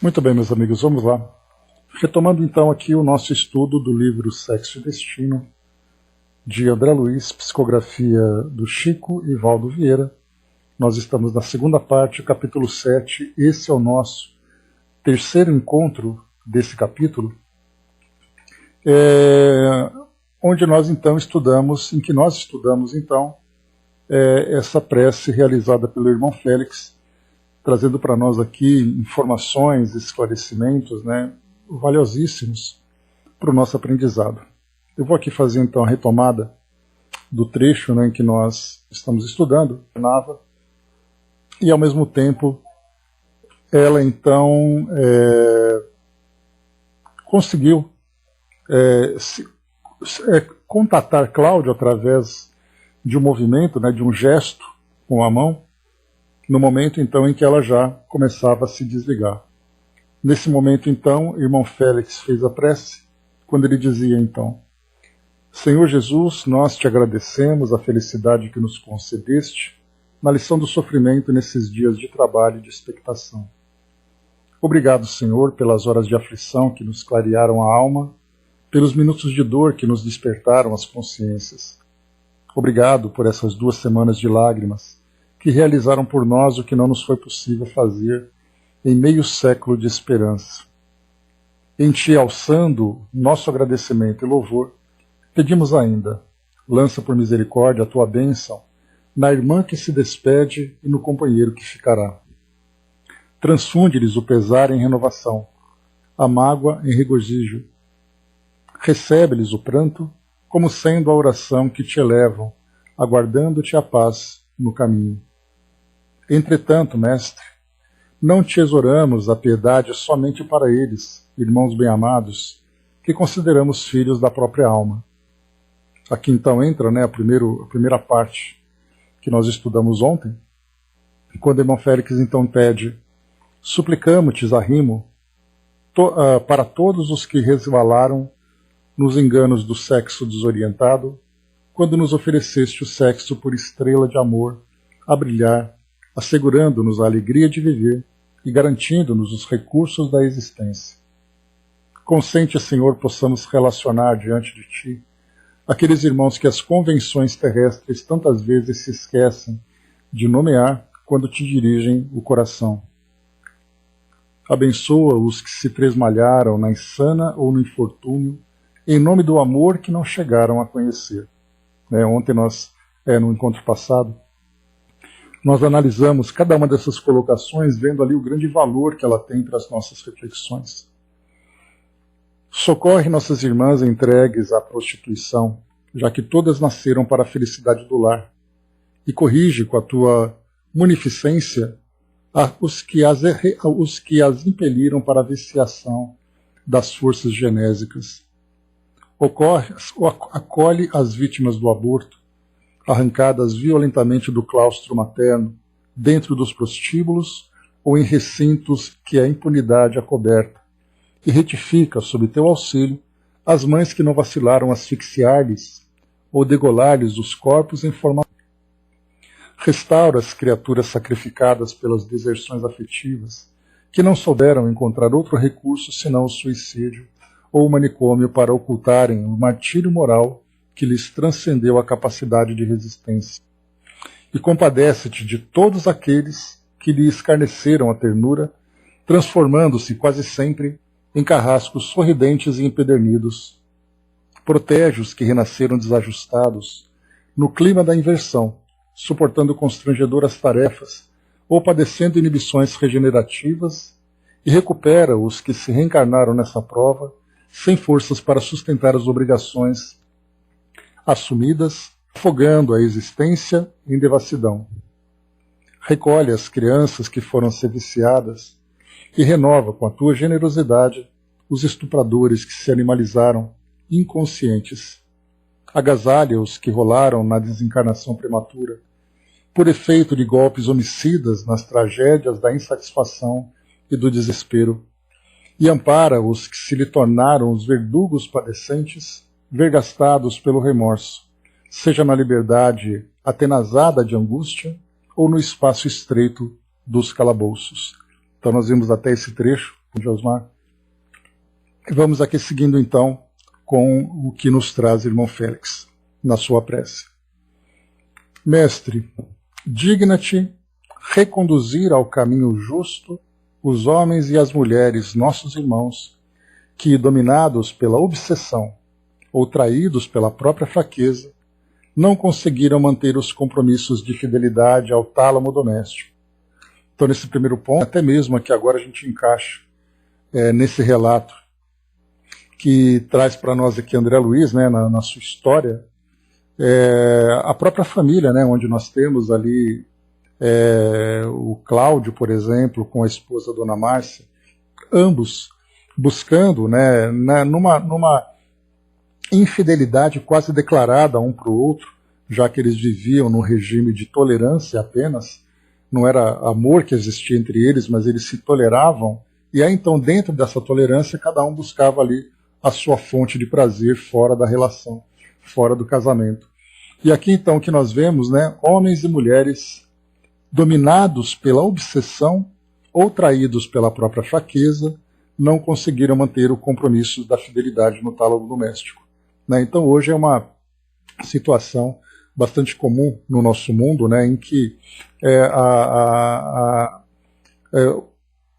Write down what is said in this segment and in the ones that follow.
Muito bem, meus amigos, vamos lá. Retomando então aqui o nosso estudo do livro Sexo e Destino, de André Luiz, psicografia do Chico e Valdo Vieira. Nós estamos na segunda parte, capítulo 7. Esse é o nosso terceiro encontro desse capítulo, onde nós então estudamos, essa prece realizada pelo irmão Félix, trazendo para nós aqui informações, esclarecimentos, valiosíssimos para o nosso aprendizado. Eu vou aqui fazer então a retomada do trecho em que nós estamos estudando, e ao mesmo tempo ela então conseguiu contatar Cláudio através de um movimento, de um gesto com a mão, no momento então em que ela já começava a se desligar. Nesse momento então, o irmão Félix fez a prece, quando ele dizia então: Senhor Jesus, nós te agradecemos a felicidade que nos concedeste na lição do sofrimento nesses dias de trabalho e de expectação. Obrigado, Senhor, pelas horas de aflição que nos clarearam a alma, pelos minutos de dor que nos despertaram as consciências. Obrigado por essas 2 semanas de lágrimas, que realizaram por nós o que não nos foi possível fazer em meio século de esperança. Em Ti, alçando nosso agradecimento e louvor, pedimos ainda, lança por misericórdia a Tua bênção na irmã que se despede e no companheiro que ficará. Transfunde-lhes o pesar em renovação, a mágoa em regozijo. Recebe-lhes o pranto como sendo a oração que Te elevam, aguardando-Te a paz no caminho. Entretanto, Mestre, não Te exoramos a piedade somente para eles, irmãos bem-amados, que consideramos filhos da própria alma. Aqui então entra a primeira parte que nós estudamos ontem, quando o irmão Félix então pede: suplicamo-te, arrimo, para todos os que resvalaram nos enganos do sexo desorientado, quando nos ofereceste o sexo por estrela de amor a brilhar, assegurando-nos a alegria de viver e garantindo-nos os recursos da existência. Consente, Senhor, possamos relacionar diante de Ti aqueles irmãos que as convenções terrestres tantas vezes se esquecem de nomear quando Te dirigem o coração. Abençoa os que se tresmalharam na insana ou no infortúnio, em nome do amor que não chegaram a conhecer. Ontem no encontro passado, nós analisamos cada uma dessas colocações, vendo ali o grande valor que ela tem para as nossas reflexões. Socorre nossas irmãs entregues à prostituição, já que todas nasceram para a felicidade do lar, e corrige com a Tua munificência os que as impeliram para a viciação das forças genésicas. Acolhe as vítimas do aborto, arrancadas violentamente do claustro materno, dentro dos prostíbulos ou em recintos que a impunidade acoberta, e retifica, sob Teu auxílio, as mães que não vacilaram asfixiar-lhes ou degolar-lhes os corpos em forma. Restaura as criaturas sacrificadas pelas deserções afetivas, que não souberam encontrar outro recurso senão o suicídio ou o manicômio para ocultarem o martírio moral que lhes transcendeu a capacidade de resistência. E compadece-te de todos aqueles que lhe escarneceram a ternura, transformando-se quase sempre em carrascos sorridentes e empedernidos. Protege os que renasceram desajustados, no clima da inversão, suportando constrangedoras tarefas ou padecendo inibições regenerativas, e recupera os que se reencarnaram nessa prova, sem forças para sustentar as obrigações assumidas, afogando a existência em devassidão. Recolhe as crianças que foram ser viciadas e renova com a Tua generosidade os estupradores que se animalizaram inconscientes. Agasalha os que rolaram na desencarnação prematura, por efeito de golpes homicidas nas tragédias da insatisfação e do desespero, e ampara os que se lhe tornaram os verdugos padecentes, vergastados pelo remorso, seja na liberdade atenazada de angústia ou no espaço estreito dos calabouços. Então nós vimos até esse trecho Josmar. Vamos aqui seguindo então com o que nos traz irmão Félix na sua prece. Mestre, digna-te reconduzir ao caminho justo os homens e as mulheres, nossos irmãos, que, dominados pela obsessão ou traídos pela própria fraqueza, não conseguiram manter os compromissos de fidelidade ao tálamo doméstico. Então, nesse primeiro ponto, até mesmo aqui agora a gente encaixa nesse relato que traz para nós aqui André Luiz, né, na sua história, a própria família, né, onde nós temos ali o Cláudio, por exemplo, com a esposa Dona Márcia, ambos buscando, né, numa infidelidade quase declarada um para o outro, já que eles viviam num regime de tolerância apenas, não era amor que existia entre eles, mas eles se toleravam, e aí então dentro dessa tolerância cada um buscava ali a sua fonte de prazer fora da relação, fora do casamento. E aqui então que nós vemos, né, homens e mulheres dominados pela obsessão ou traídos pela própria fraqueza, não conseguiram manter o compromisso da fidelidade no tálamo doméstico. Né? Então hoje é uma situação bastante comum no nosso mundo, né, em que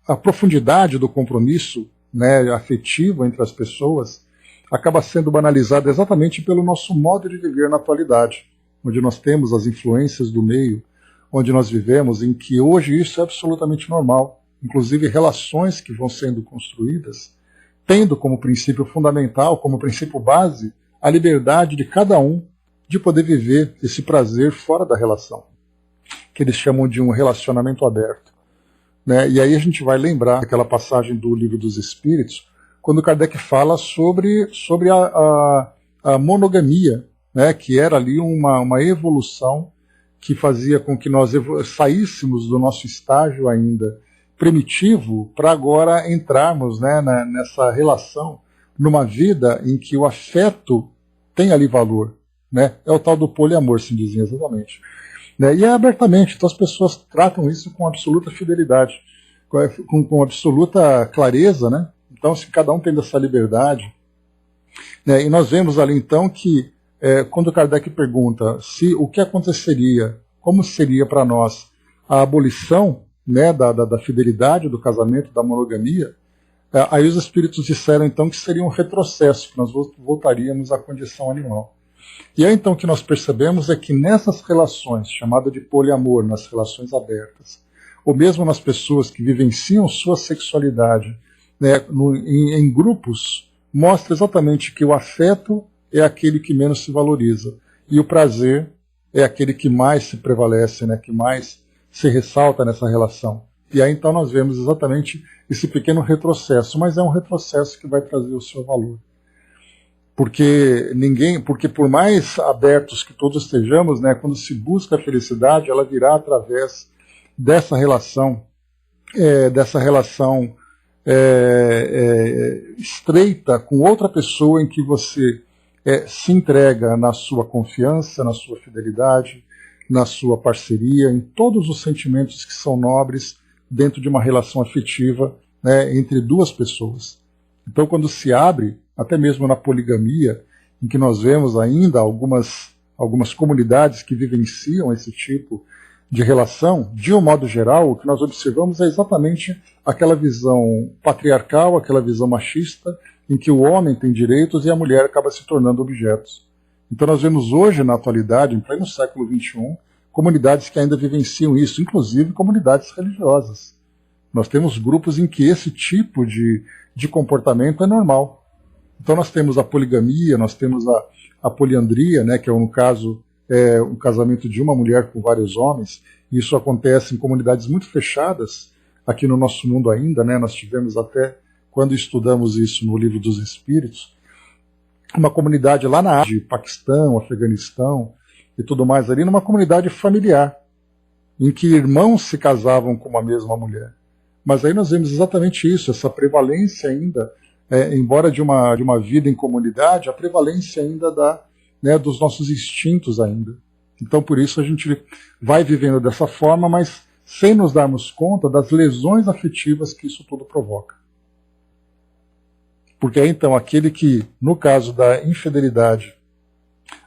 a profundidade do compromisso, né, afetivo entre as pessoas acaba sendo banalizada exatamente pelo nosso modo de viver na atualidade, onde nós temos as influências do meio, onde nós vivemos, em que hoje isso é absolutamente normal, inclusive relações que vão sendo construídas, tendo como princípio fundamental, como princípio base, a liberdade de cada um de poder viver esse prazer fora da relação, que eles chamam de um relacionamento aberto. Né? E aí a gente vai lembrar aquela passagem do Livro dos Espíritos, quando Kardec fala sobre a monogamia, né? Que era ali uma evolução que fazia com que nós saíssemos do nosso estágio ainda primitivo para agora entrarmos, né, nessa relação, numa vida em que o afeto tem ali valor. Né? É o tal do poliamor, se dizia exatamente. Né? E é abertamente, então as pessoas tratam isso com absoluta fidelidade, com absoluta clareza, né? Então, se cada um tem dessa liberdade, né? E nós vemos ali então que quando Kardec pergunta o que aconteceria, como seria para nós a abolição, né, da fidelidade, do casamento, da monogamia, aí os espíritos disseram então que seria um retrocesso, que nós voltaríamos à condição animal. E aí então o que nós percebemos é que nessas relações, chamada de poliamor, nas relações abertas, ou mesmo nas pessoas que vivenciam sua sexualidade, né, em grupos, mostra exatamente que o afeto é aquele que menos se valoriza e o prazer é aquele que mais se prevalece, né, que mais se ressalta nessa relação. E aí então nós vemos exatamente esse pequeno retrocesso, mas é um retrocesso que vai trazer o seu valor. Porque por mais abertos que todos estejamos, né, quando se busca a felicidade, ela virá através dessa relação estreita com outra pessoa em que você se entrega na sua confiança, na sua fidelidade, na sua parceria, em todos os sentimentos que são nobres dentro de uma relação afetiva, né, entre duas pessoas. Então, quando se abre, até mesmo na poligamia, em que nós vemos ainda algumas comunidades que vivenciam esse tipo de relação, de um modo geral, o que nós observamos é exatamente aquela visão patriarcal, aquela visão machista, em que o homem tem direitos e a mulher acaba se tornando objetos. Então nós vemos hoje, na atualidade, em pleno século XXI, comunidades que ainda vivenciam isso, inclusive comunidades religiosas. Nós temos grupos em que esse tipo de comportamento é normal. Então nós temos a poligamia, nós temos a poliandria, né, que é, no caso, um casamento de uma mulher com vários homens. Isso acontece em comunidades muito fechadas, aqui no nosso mundo ainda, né, nós tivemos até, quando estudamos isso no Livro dos Espíritos, uma comunidade lá na Ásia, Paquistão, Afeganistão e tudo mais ali, numa comunidade familiar, em que irmãos se casavam com uma mesma mulher. Mas aí nós vemos exatamente isso, essa prevalência ainda, embora de uma vida em comunidade, a prevalência ainda dos nossos instintos ainda. Então por isso a gente vai vivendo dessa forma, mas sem nos darmos conta das lesões afetivas que isso tudo provoca. Porque aí então aquele que, no caso da infidelidade,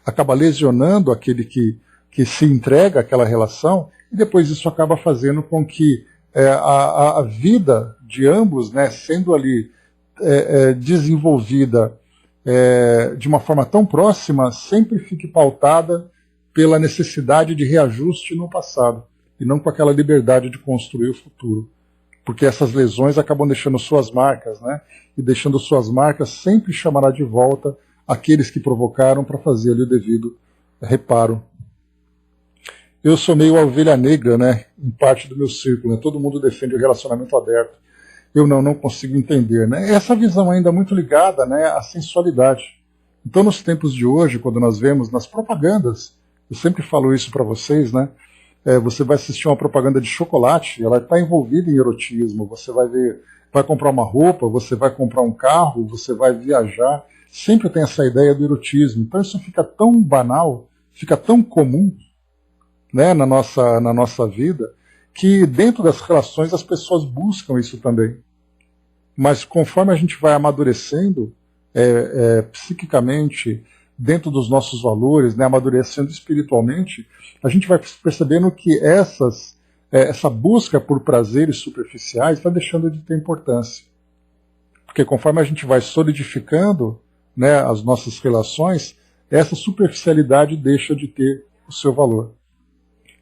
acaba lesionando aquele que se entrega àquela relação, e depois isso acaba fazendo com que a vida de ambos, né, sendo ali desenvolvida de uma forma tão próxima, sempre fique pautada pela necessidade de reajuste no passado, e não com aquela liberdade de construir o futuro. Porque essas lesões acabam deixando suas marcas, né? E deixando suas marcas sempre chamará de volta aqueles que provocaram para fazer ali o devido reparo. Eu sou meio a ovelha negra, né? Em parte do meu círculo, né? Todo mundo defende o relacionamento aberto. Eu não consigo entender, né? Essa visão ainda muito ligada, né, à sensualidade. Então, nos tempos de hoje, quando nós vemos nas propagandas, eu sempre falo isso para vocês, né? Você vai assistir uma propaganda de chocolate, ela está envolvida em erotismo. Você vai ver, vai comprar uma roupa, você vai comprar um carro, você vai viajar. Sempre tem essa ideia do erotismo. Então isso fica tão banal, fica tão comum, né, na nossa vida, que dentro das relações as pessoas buscam isso também. Mas conforme a gente vai amadurecendo psiquicamente, dentro dos nossos valores, né, amadurecendo espiritualmente, a gente vai percebendo que essa busca por prazeres superficiais vai deixando de ter importância. Porque conforme a gente vai solidificando, né, as nossas relações, essa superficialidade deixa de ter o seu valor.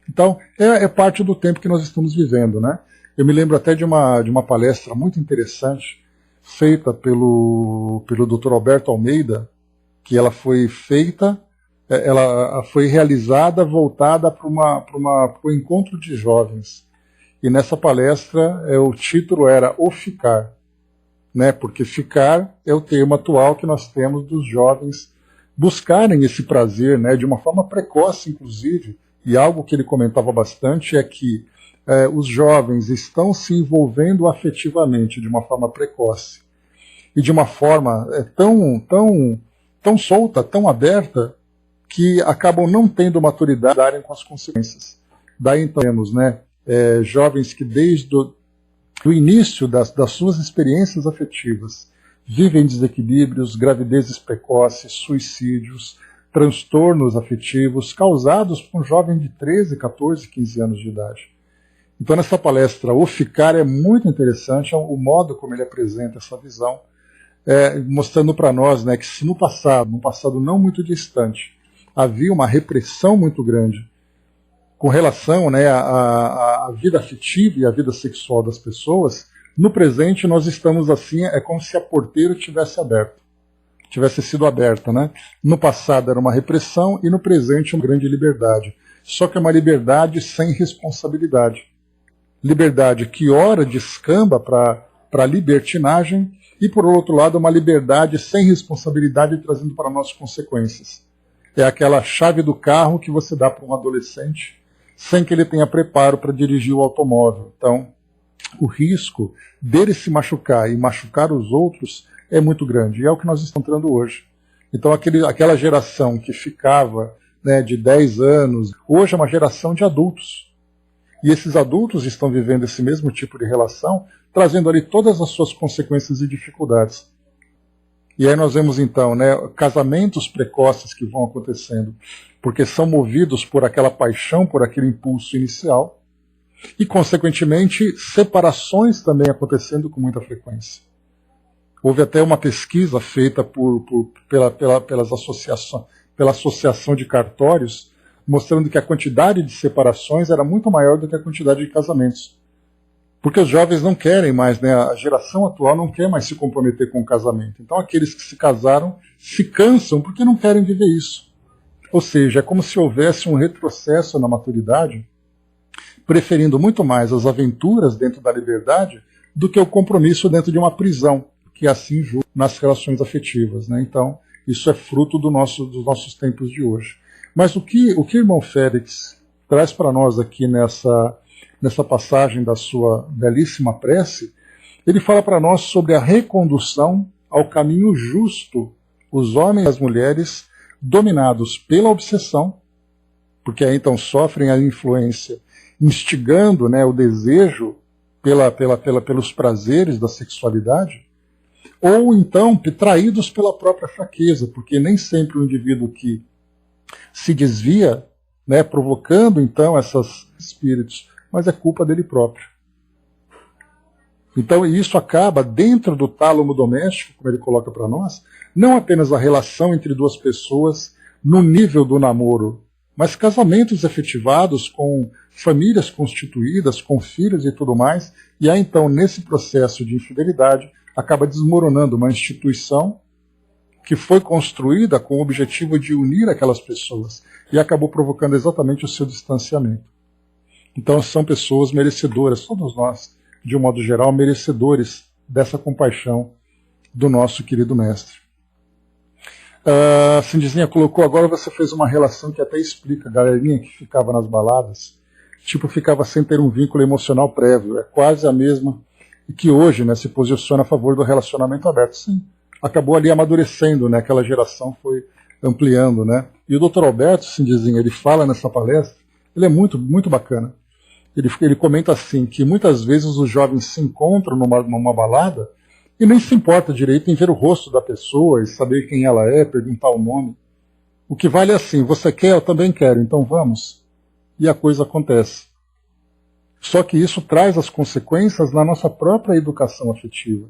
Então, é parte do tempo que nós estamos vivendo, né? Eu me lembro até de uma palestra muito interessante, feita pelo Dr. Alberto Almeida, que ela foi feita, ela foi realizada, voltada para o encontro de jovens. E nessa palestra, o título era O Ficar, né? Porque ficar é o termo atual que nós temos dos jovens buscarem esse prazer, né, de uma forma precoce, inclusive. E algo que ele comentava bastante é que os jovens estão se envolvendo afetivamente de uma forma precoce e de uma forma tão solta, tão aberta, que acabam não tendo maturidade de lidarem com as consequências. Daí então temos, né, jovens que desde o início das suas experiências afetivas vivem desequilíbrios, gravidezes precoces, suicídios, transtornos afetivos causados por um jovem de 13, 14, 15 anos de idade. Então nessa palestra, O Ficar, é muito interessante o modo como ele apresenta essa visão, mostrando para nós, né, que se no passado não muito distante, havia uma repressão muito grande com relação, né, à vida afetiva e à vida sexual das pessoas, no presente nós estamos assim, é como se a porteira tivesse sido aberta, né? No passado era uma repressão e no presente uma grande liberdade. Só que é uma liberdade sem responsabilidade. Liberdade que ora descamba para libertinagem e, por outro lado, uma liberdade sem responsabilidade trazendo para nós consequências. É aquela chave do carro que você dá para um adolescente sem que ele tenha preparo para dirigir o automóvel. Então, o risco dele se machucar e machucar os outros é muito grande, e é o que nós estamos encontrando hoje. Então aquela geração que ficava, né, de 10 anos, hoje é uma geração de adultos. E esses adultos estão vivendo esse mesmo tipo de relação, trazendo ali todas as suas consequências e dificuldades. E aí nós vemos então, né, casamentos precoces que vão acontecendo, porque são movidos por aquela paixão, por aquele impulso inicial, e consequentemente separações também acontecendo com muita frequência. Houve até uma pesquisa feita pela Associação de Cartórios, mostrando que a quantidade de separações era muito maior do que a quantidade de casamentos. Porque os jovens não querem mais, né, a geração atual não quer mais se comprometer com o casamento. Então aqueles que se casaram se cansam porque não querem viver isso. Ou seja, é como se houvesse um retrocesso na maturidade, preferindo muito mais as aventuras dentro da liberdade do que o compromisso dentro de uma prisão, que assim julga nas relações afetivas, né? Então, isso é fruto dos nossos tempos de hoje. Mas o que o irmão Félix traz para nós aqui nessa passagem da sua belíssima prece, ele fala para nós sobre a recondução ao caminho justo, os homens e as mulheres dominados pela obsessão, porque aí então sofrem a influência, instigando, né, o desejo pelos prazeres da sexualidade, ou então traídos pela própria fraqueza, porque nem sempre o indivíduo que se desvia, né, provocando então esses espíritos, mas é culpa dele próprio. Então isso acaba dentro do tálamo doméstico, como ele coloca para nós, não apenas a relação entre duas pessoas no nível do namoro, mas casamentos efetivados com famílias constituídas, com filhos e tudo mais, e aí então nesse processo de infidelidade acaba desmoronando uma instituição que foi construída com o objetivo de unir aquelas pessoas e acabou provocando exatamente o seu distanciamento. Então são pessoas merecedoras, todos nós, de um modo geral, merecedores dessa compaixão do nosso querido mestre. A Cindizinha colocou, agora você fez uma relação que até explica, a galerinha que ficava nas baladas, tipo, ficava sem ter um vínculo emocional prévio, é quase a mesma que hoje, né, se posiciona a favor do relacionamento aberto. Sim, acabou ali amadurecendo, né, aquela geração foi ampliando, né. E o Dr. Alberto Cindizinha, ele fala nessa palestra, ele é muito, muito bacana. Ele comenta assim, que muitas vezes os jovens se encontram numa balada e nem se importa direito em ver o rosto da pessoa e saber quem ela é, perguntar o nome. O que vale é assim, você quer, eu também quero, então vamos. E a coisa acontece. Só que isso traz as consequências na nossa própria educação afetiva.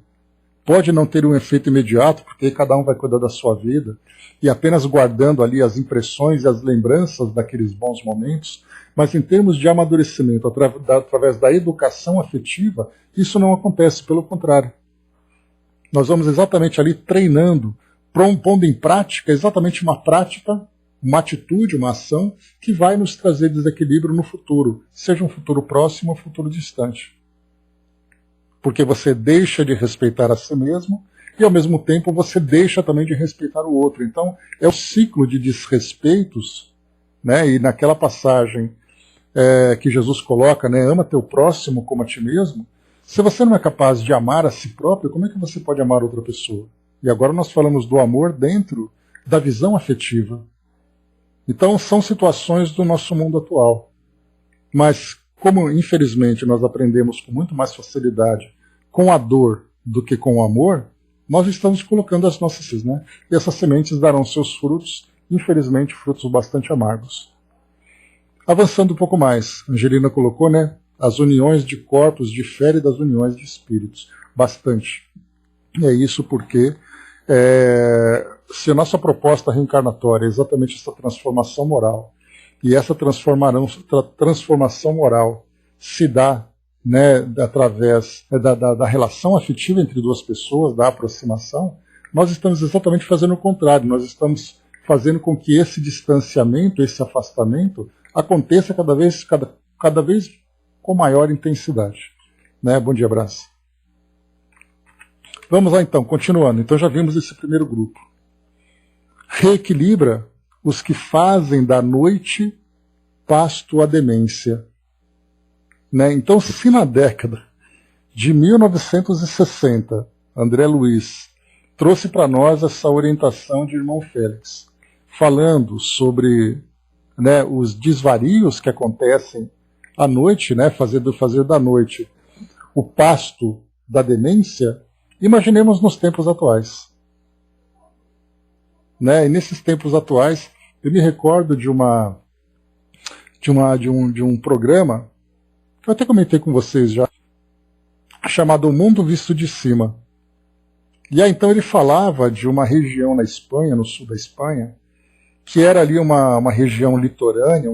Pode não ter um efeito imediato, porque cada um vai cuidar da sua vida, e apenas guardando ali as impressões e as lembranças daqueles bons momentos, mas em termos de amadurecimento, através da educação afetiva, isso não acontece, pelo contrário. Nós vamos exatamente ali treinando, pondo em prática exatamente uma prática, uma atitude, uma ação que vai nos trazer desequilíbrio no futuro, seja um futuro próximo ou um futuro distante. Porque você deixa de respeitar a si mesmo e, ao mesmo tempo, você deixa também de respeitar o outro. Então, é o ciclo de desrespeitos, né? E naquela passagem que Jesus coloca, né? Ama teu próximo como a ti mesmo. Se você não é capaz de amar a si próprio, como é que você pode amar outra pessoa? E agora nós falamos do amor dentro da visão afetiva. Então, são situações do nosso mundo atual. Mas, como infelizmente nós aprendemos com muito mais facilidade com a dor do que com o amor, nós estamos colocando as nossas, né? E essas sementes darão seus frutos, infelizmente frutos bastante amargos. Avançando um pouco mais, Angelina colocou, né? As uniões de corpos diferem das uniões de espíritos. Bastante. E é isso porque se a nossa proposta reencarnatória é exatamente essa transformação moral, e essa transformação moral se dá, né, através da relação afetiva entre duas pessoas, da aproximação, nós estamos exatamente fazendo o contrário. Nós estamos fazendo com que esse distanciamento, esse afastamento, aconteça cada vez com maior intensidade. Né? Bom dia, abraço. Vamos lá então, continuando. Então já vimos esse primeiro grupo. Reequilibra os que fazem da noite pasto à demência. Né? Então, se na década de 1960, André Luiz trouxe para nós essa orientação de irmão Félix, falando sobre, né, os desvarios que acontecem à noite, né, fazer da noite o pasto da demência, imaginemos nos tempos atuais. Né? E nesses tempos atuais, eu me recordo de um programa, que eu até comentei com vocês já, chamado O Mundo Visto de Cima. E aí então ele falava de uma região na Espanha, no sul da Espanha, que era ali uma região litorânea,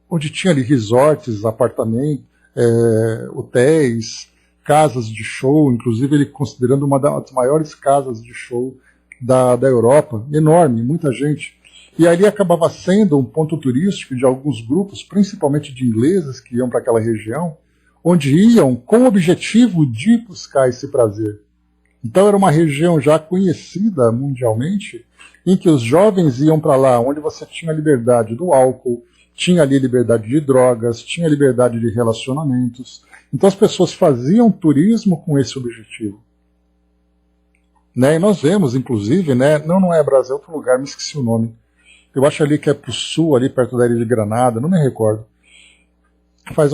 onde tinha ali resorts, apartamentos, hotéis, casas de show, inclusive ele considerando uma das maiores casas de show da Europa, enorme, muita gente. E ali acabava sendo um ponto turístico de alguns grupos, principalmente de ingleses que iam para aquela região, onde iam com o objetivo de buscar esse prazer. Então era uma região já conhecida mundialmente, em que os jovens iam para lá, onde você tinha a liberdade do álcool, tinha ali liberdade de drogas, tinha liberdade de relacionamentos. Então as pessoas faziam turismo com esse objetivo. Né? E nós vemos, inclusive, né? Não é Brasil, é outro lugar, me esqueci o nome. Eu acho ali que é para o sul, ali perto da ilha de Granada, não me recordo. Faz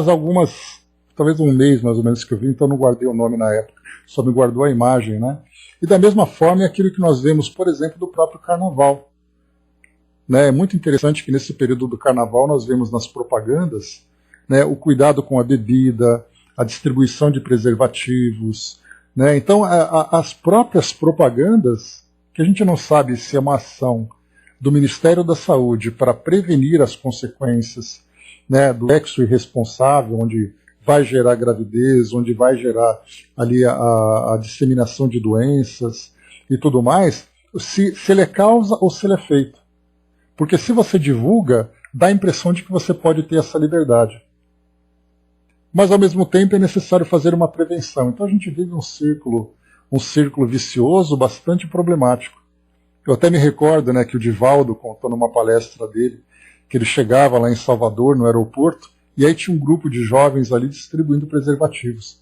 algumas, talvez um mês mais ou menos que eu vi, então não guardei o nome na época. só me guardou a imagem, né? E da mesma forma é aquilo que nós vemos, por exemplo, do próprio carnaval. Né? É muito interessante que nesse período do carnaval nós vemos nas propagandas, né, o cuidado com a bebida, a distribuição de preservativos. Né? Então, as próprias propagandas, que a gente não sabe se é uma ação do Ministério da Saúde para prevenir as consequências, né, do sexo irresponsável, onde vai gerar gravidez, onde vai gerar ali a disseminação de doenças e tudo mais, se ele é causa ou se ele é feito. Porque se você divulga, dá a impressão de que você pode ter essa liberdade. Mas ao mesmo tempo é necessário fazer uma prevenção. Então a gente vive um círculo vicioso bastante problemático. Eu até me recordo, né, que o Divaldo contou numa palestra dele que ele chegava lá em Salvador, no aeroporto, e aí tinha um grupo de jovens ali distribuindo preservativos.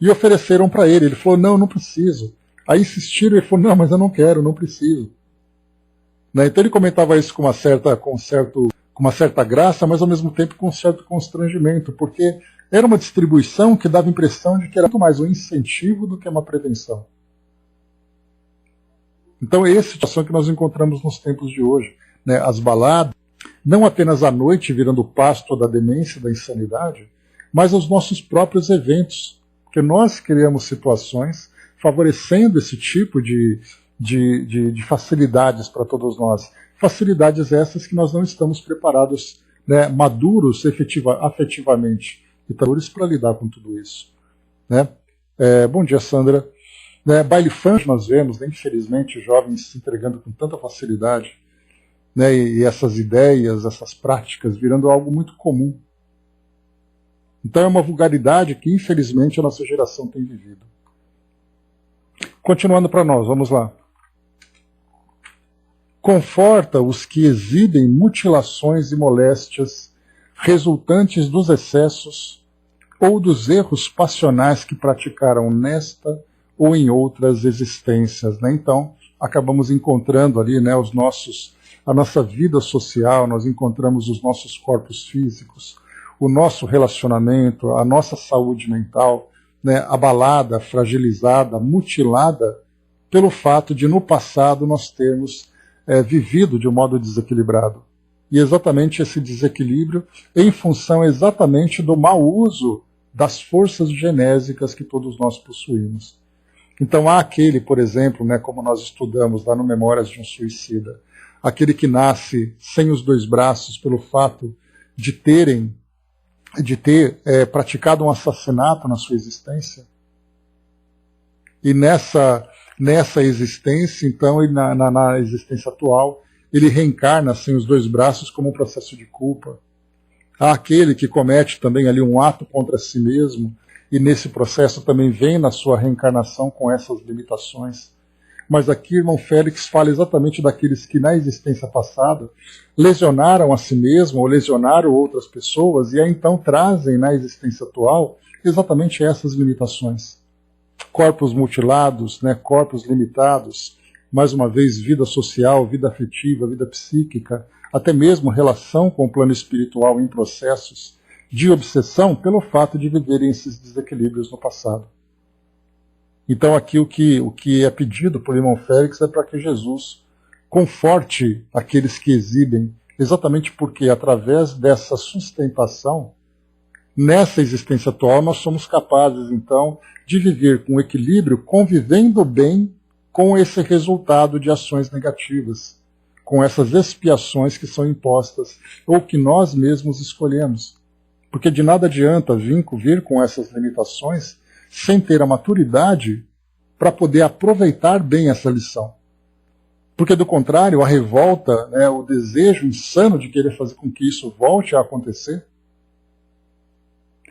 E ofereceram para ele. Ele falou, não, não preciso. Aí insistiram, ele falou, não, mas eu não quero, não preciso. Né? Então ele comentava isso com uma certa graça, mas ao mesmo tempo com um certo constrangimento, porque era uma distribuição que dava a impressão de que era muito mais um incentivo do que uma prevenção. Então é essa situação que nós encontramos nos tempos de hoje. Né? As baladas, não apenas à noite virando pasto da demência, da insanidade, mas aos nossos próprios eventos, porque nós criamos situações favorecendo esse tipo de facilidades para todos nós. Facilidades essas que nós não estamos preparados, né, maduros afetivamente e maduros para lidar com tudo isso. Né? Bom dia, Sandra. Né, baile funk nós vemos, né, infelizmente, jovens se entregando com tanta facilidade, né, e essas ideias, essas práticas virando algo muito comum. Então é uma vulgaridade que, infelizmente, a nossa geração tem vivido. Continuando para nós, vamos lá. Conforta os que exibem mutilações e moléstias resultantes dos excessos ou dos erros passionais que praticaram nesta ou em outras existências. Né? Então, acabamos encontrando ali, né, a nossa vida social, nós encontramos os nossos corpos físicos, o nosso relacionamento, a nossa saúde mental, né, abalada, fragilizada, mutilada pelo fato de no passado nós termos vivido de um modo desequilibrado. E exatamente esse desequilíbrio em função exatamente do mau uso das forças genésicas que todos nós possuímos. Então há aquele, por exemplo, né, como nós estudamos lá no Memórias de um Suicida, aquele que nasce sem os dois braços pelo fato de ter praticado um assassinato na sua existência. E nessa existência, então, e na existência atual, ele reencarna sem os dois braços como um processo de culpa. Há aquele que comete também ali um ato contra si mesmo, e nesse processo também vem na sua reencarnação com essas limitações. Mas aqui, irmão Félix fala exatamente daqueles que na existência passada lesionaram a si mesmo ou lesionaram outras pessoas e aí então trazem na existência atual exatamente essas limitações. Corpos mutilados, né, corpos limitados, mais uma vez vida social, vida afetiva, vida psíquica, até mesmo relação com o plano espiritual em processos de obsessão pelo fato de viverem esses desequilíbrios no passado. Então aqui o que é pedido por irmão Félix é para que Jesus conforte aqueles que exibem, exatamente porque através dessa sustentação, nessa existência atual, nós somos capazes então de viver com equilíbrio, convivendo bem com esse resultado de ações negativas, com essas expiações que são impostas ou que nós mesmos escolhemos. Porque de nada adianta vir com essas limitações sem ter a maturidade para poder aproveitar bem essa lição. Porque, do contrário, a revolta, né, o desejo insano de querer fazer com que isso volte a acontecer,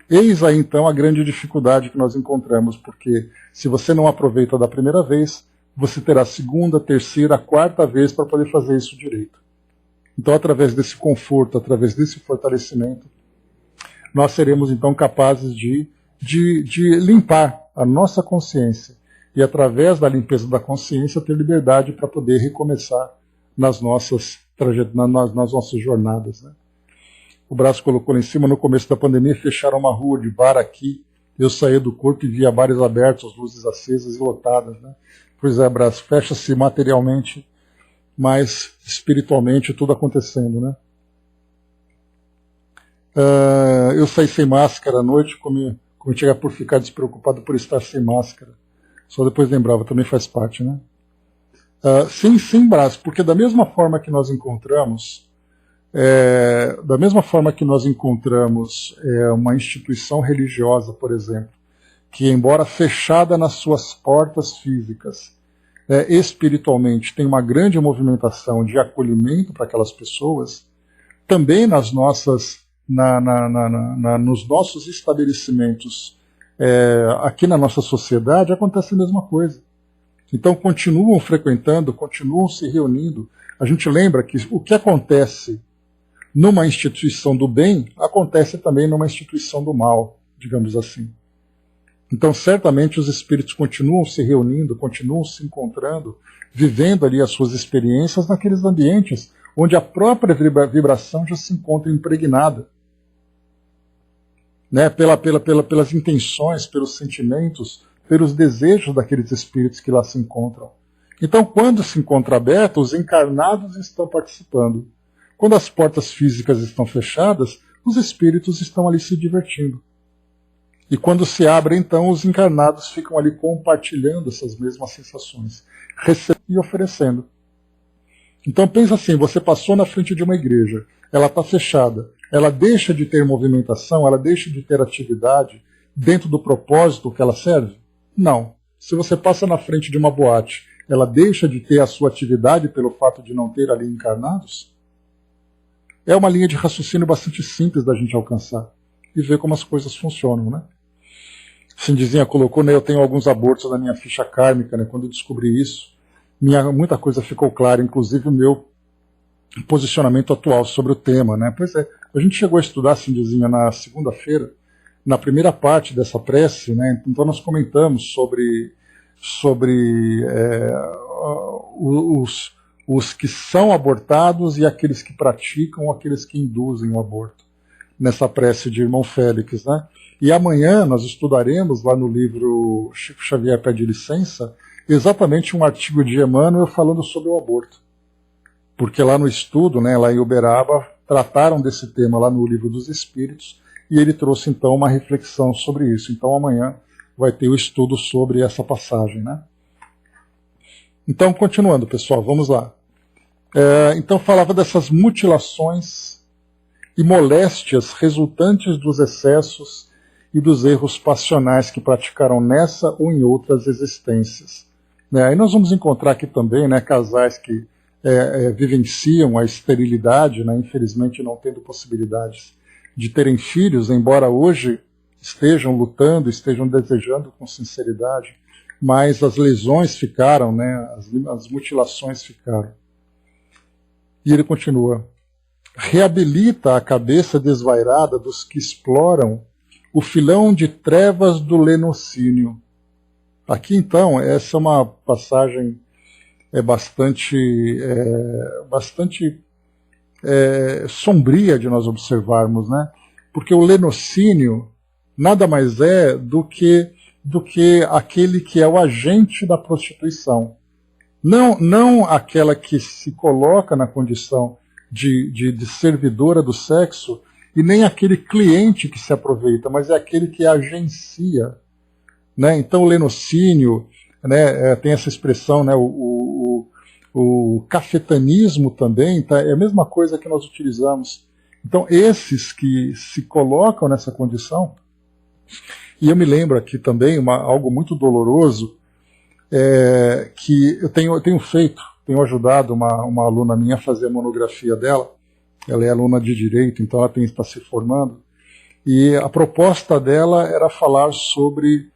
eis aí, então, a grande dificuldade que nós encontramos, porque se você não aproveita da primeira vez, você terá a segunda, terceira, a quarta vez para poder fazer isso direito. Então, através desse conforto, através desse fortalecimento, nós seremos, então, capazes de limpar a nossa consciência e, através da limpeza da consciência, ter liberdade para poder recomeçar nas nossas jornadas. Né? O Braço colocou lá em cima, no começo da pandemia, fecharam uma rua de bar aqui Eu saía do corpo e via bares abertos, luzes acesas e lotadas, né? Pois é, Brás, fecha-se materialmente, mas espiritualmente tudo acontecendo, né? Eu saí sem máscara à noite, cometi por ficar despreocupado por estar sem máscara. Só depois lembrava, também faz parte, né? Sim, Brás, porque da mesma forma que nós encontramos, uma instituição religiosa, por exemplo, que embora fechada nas suas portas físicas, espiritualmente tem uma grande movimentação de acolhimento para aquelas pessoas, também nos nossos estabelecimentos, aqui na nossa sociedade, acontece a mesma coisa. Então continuam frequentando, continuam se reunindo. A gente lembra que o que acontece numa instituição do bem, acontece também numa instituição do mal, digamos assim. Então certamente os espíritos continuam se reunindo, continuam se encontrando, vivendo ali as suas experiências naqueles ambientes onde a própria vibração já se encontra impregnada, né, pelas intenções, pelos sentimentos, pelos desejos daqueles espíritos que lá se encontram. Então, quando se encontra aberto, os encarnados estão participando. Quando as portas físicas estão fechadas, os espíritos estão ali se divertindo. E quando se abre, então, os encarnados ficam ali compartilhando essas mesmas sensações, recebendo e oferecendo. Então pensa assim, você passou na frente de uma igreja, ela está fechada, ela deixa de ter movimentação, ela deixa de ter atividade dentro do propósito que ela serve? Não. Se você passa na frente de uma boate, ela deixa de ter a sua atividade pelo fato de não ter ali encarnados? É uma linha de raciocínio bastante simples da gente alcançar e ver como as coisas funcionam, né? Cindizinha colocou, né, eu tenho alguns abortos na minha ficha kármica, né, quando eu descobri isso, muita coisa ficou clara, inclusive o meu posicionamento atual sobre o tema, né? Pois é, a gente chegou a estudar, Cindizinha, na segunda-feira, na primeira parte dessa prece, né, então nós comentamos sobre os que são abortados e aqueles que praticam ou aqueles que induzem o aborto, nessa prece de Irmão Félix, né? E amanhã nós estudaremos lá no livro Chico Xavier Pede Licença exatamente um artigo de Emmanuel falando sobre o aborto. Porque lá no estudo, né, lá em Uberaba, trataram desse tema lá no Livro dos Espíritos e ele trouxe então uma reflexão sobre isso. Então amanhã vai ter o estudo sobre essa passagem, né? Então, continuando, pessoal, vamos lá. Então falava dessas mutilações e moléstias resultantes dos excessos e dos erros passionais que praticaram nessa ou em outras existências. Aí nós vamos encontrar aqui também, né, casais que vivenciam a esterilidade, né, infelizmente não tendo possibilidades de terem filhos, embora hoje estejam lutando, estejam desejando com sinceridade, mas as lesões ficaram, né, as mutilações ficaram. E ele continua: reabilita a cabeça desvairada dos que exploram o filão de trevas do lenocínio. Aqui, então, essa é uma passagem bastante sombria de nós observarmos, né? Porque o lenocínio nada mais é do que aquele que é o agente da prostituição. Não aquela que se coloca na condição de servidora do sexo, e nem aquele cliente que se aproveita, mas é aquele que agencia, né? Então o lenocínio, né, tem essa expressão, né, o cafetanismo também, tá? É a mesma coisa que nós utilizamos. Então esses que se colocam nessa condição, e eu me lembro aqui também algo muito doloroso, que eu tenho ajudado uma aluna minha a fazer a monografia dela. Ela é aluna de Direito, então ela está se formando, e a proposta dela era falar sobre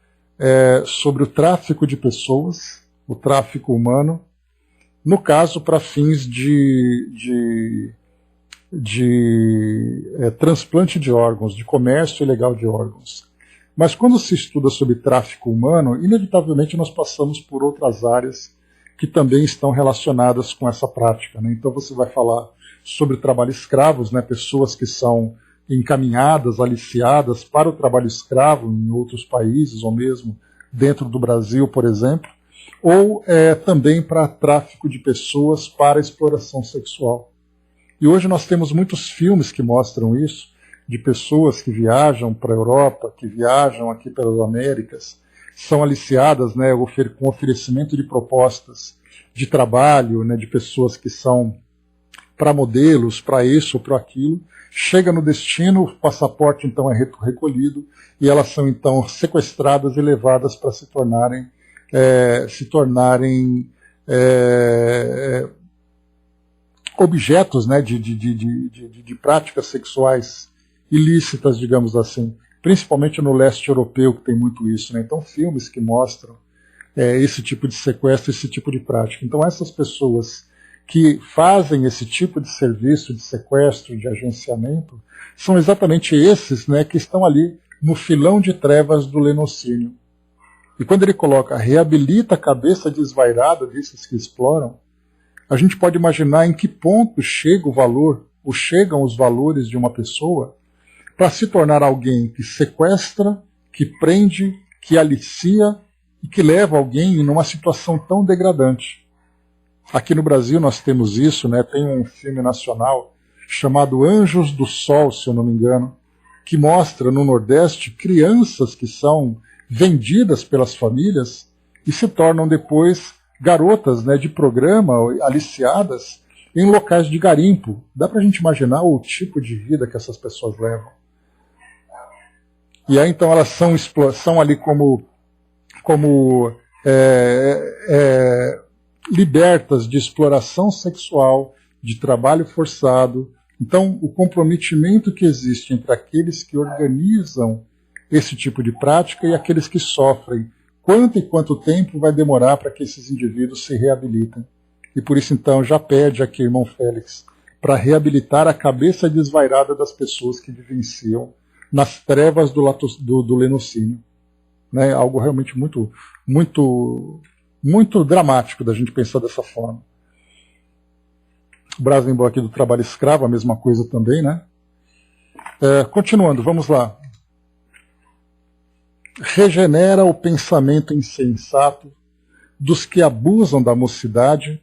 o tráfico de pessoas, o tráfico humano, no caso para fins de transplante de órgãos, de comércio ilegal de órgãos. Mas quando se estuda sobre tráfico humano, inevitavelmente nós passamos por outras áreas que também estão relacionadas com essa prática, né? Então você vai falar sobre trabalho escravos, né? Pessoas que são encaminhadas, aliciadas para o trabalho escravo em outros países, ou mesmo dentro do Brasil, por exemplo, ou também para tráfico de pessoas para exploração sexual. E hoje nós temos muitos filmes que mostram isso, de pessoas que viajam para a Europa, que viajam aqui pelas Américas, são aliciadas, né, com oferecimento de propostas de trabalho, né, de pessoas que são para modelos, para isso ou para aquilo. Chega no destino, o passaporte então é recolhido e elas são então sequestradas e levadas para se tornarem objetos, né, de práticas sexuais ilícitas, digamos assim, principalmente no leste europeu, que tem muito isso, né? Então filmes que mostram esse tipo de sequestro, esse tipo de prática. Então essas pessoas que fazem esse tipo de serviço de sequestro, de agenciamento, são exatamente esses, né, que estão ali no filão de trevas do lenocínio. E quando ele coloca reabilita a cabeça desvairada desses que exploram, a gente pode imaginar em que ponto chega o valor, ou chegam os valores de uma pessoa para se tornar alguém que sequestra, que prende, que alicia e que leva alguém numa situação tão degradante. Aqui no Brasil nós temos isso, né? Tem um filme nacional chamado Anjos do Sol, se eu não me engano, que mostra no Nordeste crianças que são vendidas pelas famílias e se tornam depois garotas, né, de programa, aliciadas em locais de garimpo. Dá para a gente imaginar o tipo de vida que essas pessoas levam. E aí então elas são ali como libertas de exploração sexual, de trabalho forçado. Então o comprometimento que existe entre aqueles que organizam esse tipo de prática e aqueles que sofrem. Quanto e quanto tempo vai demorar para que esses indivíduos se reabilitem? E por isso então já pede aqui, irmão Félix, para reabilitar a cabeça desvairada das pessoas que vivenciam nas trevas do lenocínio. Né? Algo realmente muito, muito, muito dramático da gente pensar dessa forma. O Brasil aqui do trabalho escravo, a mesma coisa também, né? Continuando, vamos lá. Regenera o pensamento insensato dos que abusam da mocidade,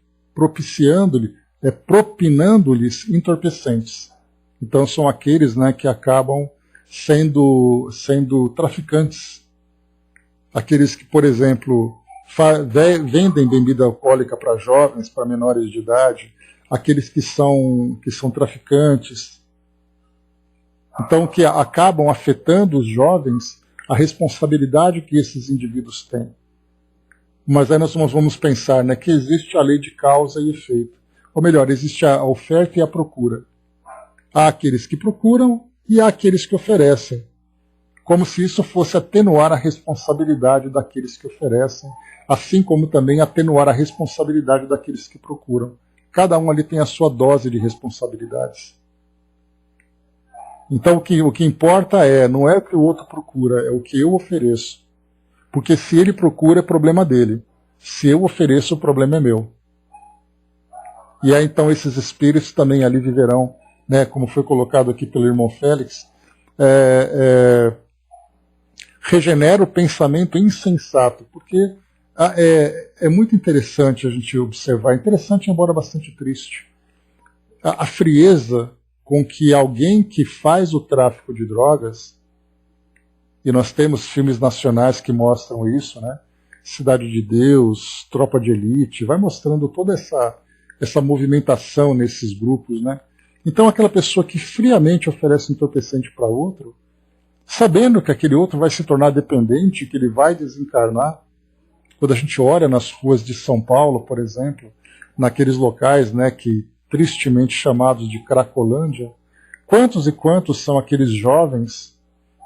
propinando-lhes entorpecentes. Então são aqueles, né, que acabam sendo traficantes. Aqueles que, por exemplo, vendem bebida alcoólica para jovens, para menores de idade, aqueles que são traficantes. Então, que acabam afetando os jovens a responsabilidade que esses indivíduos têm. Mas aí nós vamos pensar, né, que existe a lei de causa e efeito. Ou melhor, existe a oferta e a procura. Há aqueles que procuram e há aqueles que oferecem. Como se isso fosse atenuar a responsabilidade daqueles que oferecem, assim como também atenuar a responsabilidade daqueles que procuram. Cada um ali tem a sua dose de responsabilidades. Então o que importa não é o que o outro procura, é o que eu ofereço. Porque se ele procura, é problema dele. Se eu ofereço, o problema é meu. E aí então esses espíritos também ali viverão, né, como foi colocado aqui pelo irmão Félix, regenera o pensamento insensato, porque é muito interessante a gente observar, interessante embora bastante triste, a frieza com que alguém que faz o tráfico de drogas, e nós temos filmes nacionais que mostram isso, né? Cidade de Deus, Tropa de Elite, vai mostrando toda essa movimentação nesses grupos, né? Então aquela pessoa que friamente oferece entorpecente para outro, sabendo que aquele outro vai se tornar dependente, que ele vai desencarnar. Quando a gente olha nas ruas de São Paulo, por exemplo, naqueles locais, né, que tristemente chamados de Cracolândia, quantos e quantos são aqueles jovens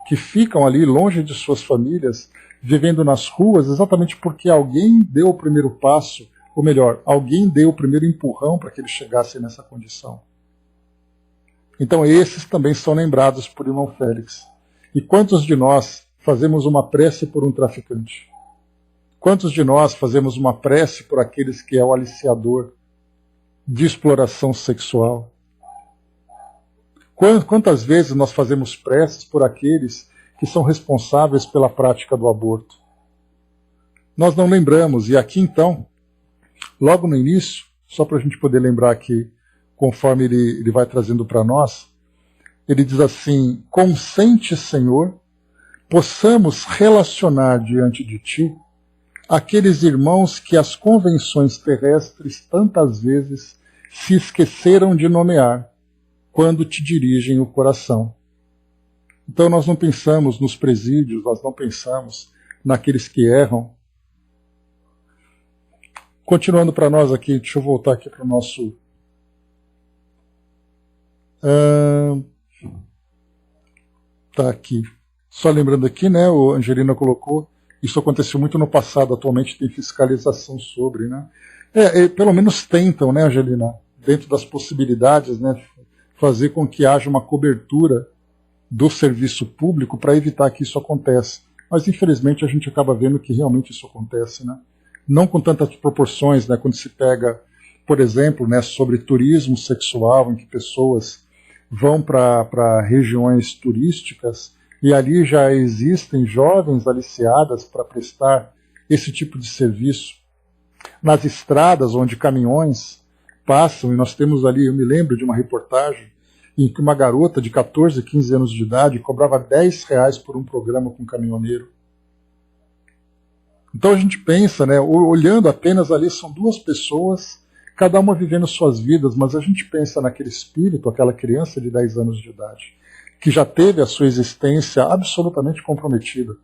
que ficam ali longe de suas famílias, vivendo nas ruas, exatamente porque alguém deu o primeiro passo, ou melhor, alguém deu o primeiro empurrão para que eles chegassem nessa condição. Então esses também são lembrados por irmão Félix. E quantos de nós fazemos uma prece por um traficante? Quantos de nós fazemos uma prece por aqueles que é o aliciador de exploração sexual? Quantas vezes nós fazemos preces por aqueles que são responsáveis pela prática do aborto? Nós não lembramos, e aqui então, logo no início, só para a gente poder lembrar aqui, conforme ele vai trazendo para nós, ele diz assim: consente, Senhor, possamos relacionar diante de Ti aqueles irmãos que as convenções terrestres tantas vezes se esqueceram de nomear quando Te dirigem o coração. Então nós não pensamos nos presídios, nós não pensamos naqueles que erram. Continuando para nós aqui, deixa eu voltar aqui para o nosso... Tá aqui. Só lembrando aqui, né, o Angelina colocou, isso aconteceu muito no passado, atualmente tem fiscalização sobre, né? Pelo menos tentam, né, Angelina, dentro das possibilidades, né, fazer com que haja uma cobertura do serviço público para evitar que isso aconteça. Mas, infelizmente, a gente acaba vendo que realmente isso acontece, né? Não com tantas proporções, né, quando se pega, por exemplo, né, sobre turismo sexual, em que pessoas vão para regiões turísticas e ali já existem jovens aliciadas para prestar esse tipo de serviço. Nas estradas onde caminhões passam, e nós temos ali, eu me lembro de uma reportagem em que uma garota de 14, 15 anos de idade cobrava R$10 por um programa com um caminhoneiro. Então a gente pensa, né, olhando apenas ali, são duas pessoas, cada uma vivendo suas vidas, mas a gente pensa naquele espírito, aquela criança de 10 anos de idade, que já teve a sua existência absolutamente comprometida.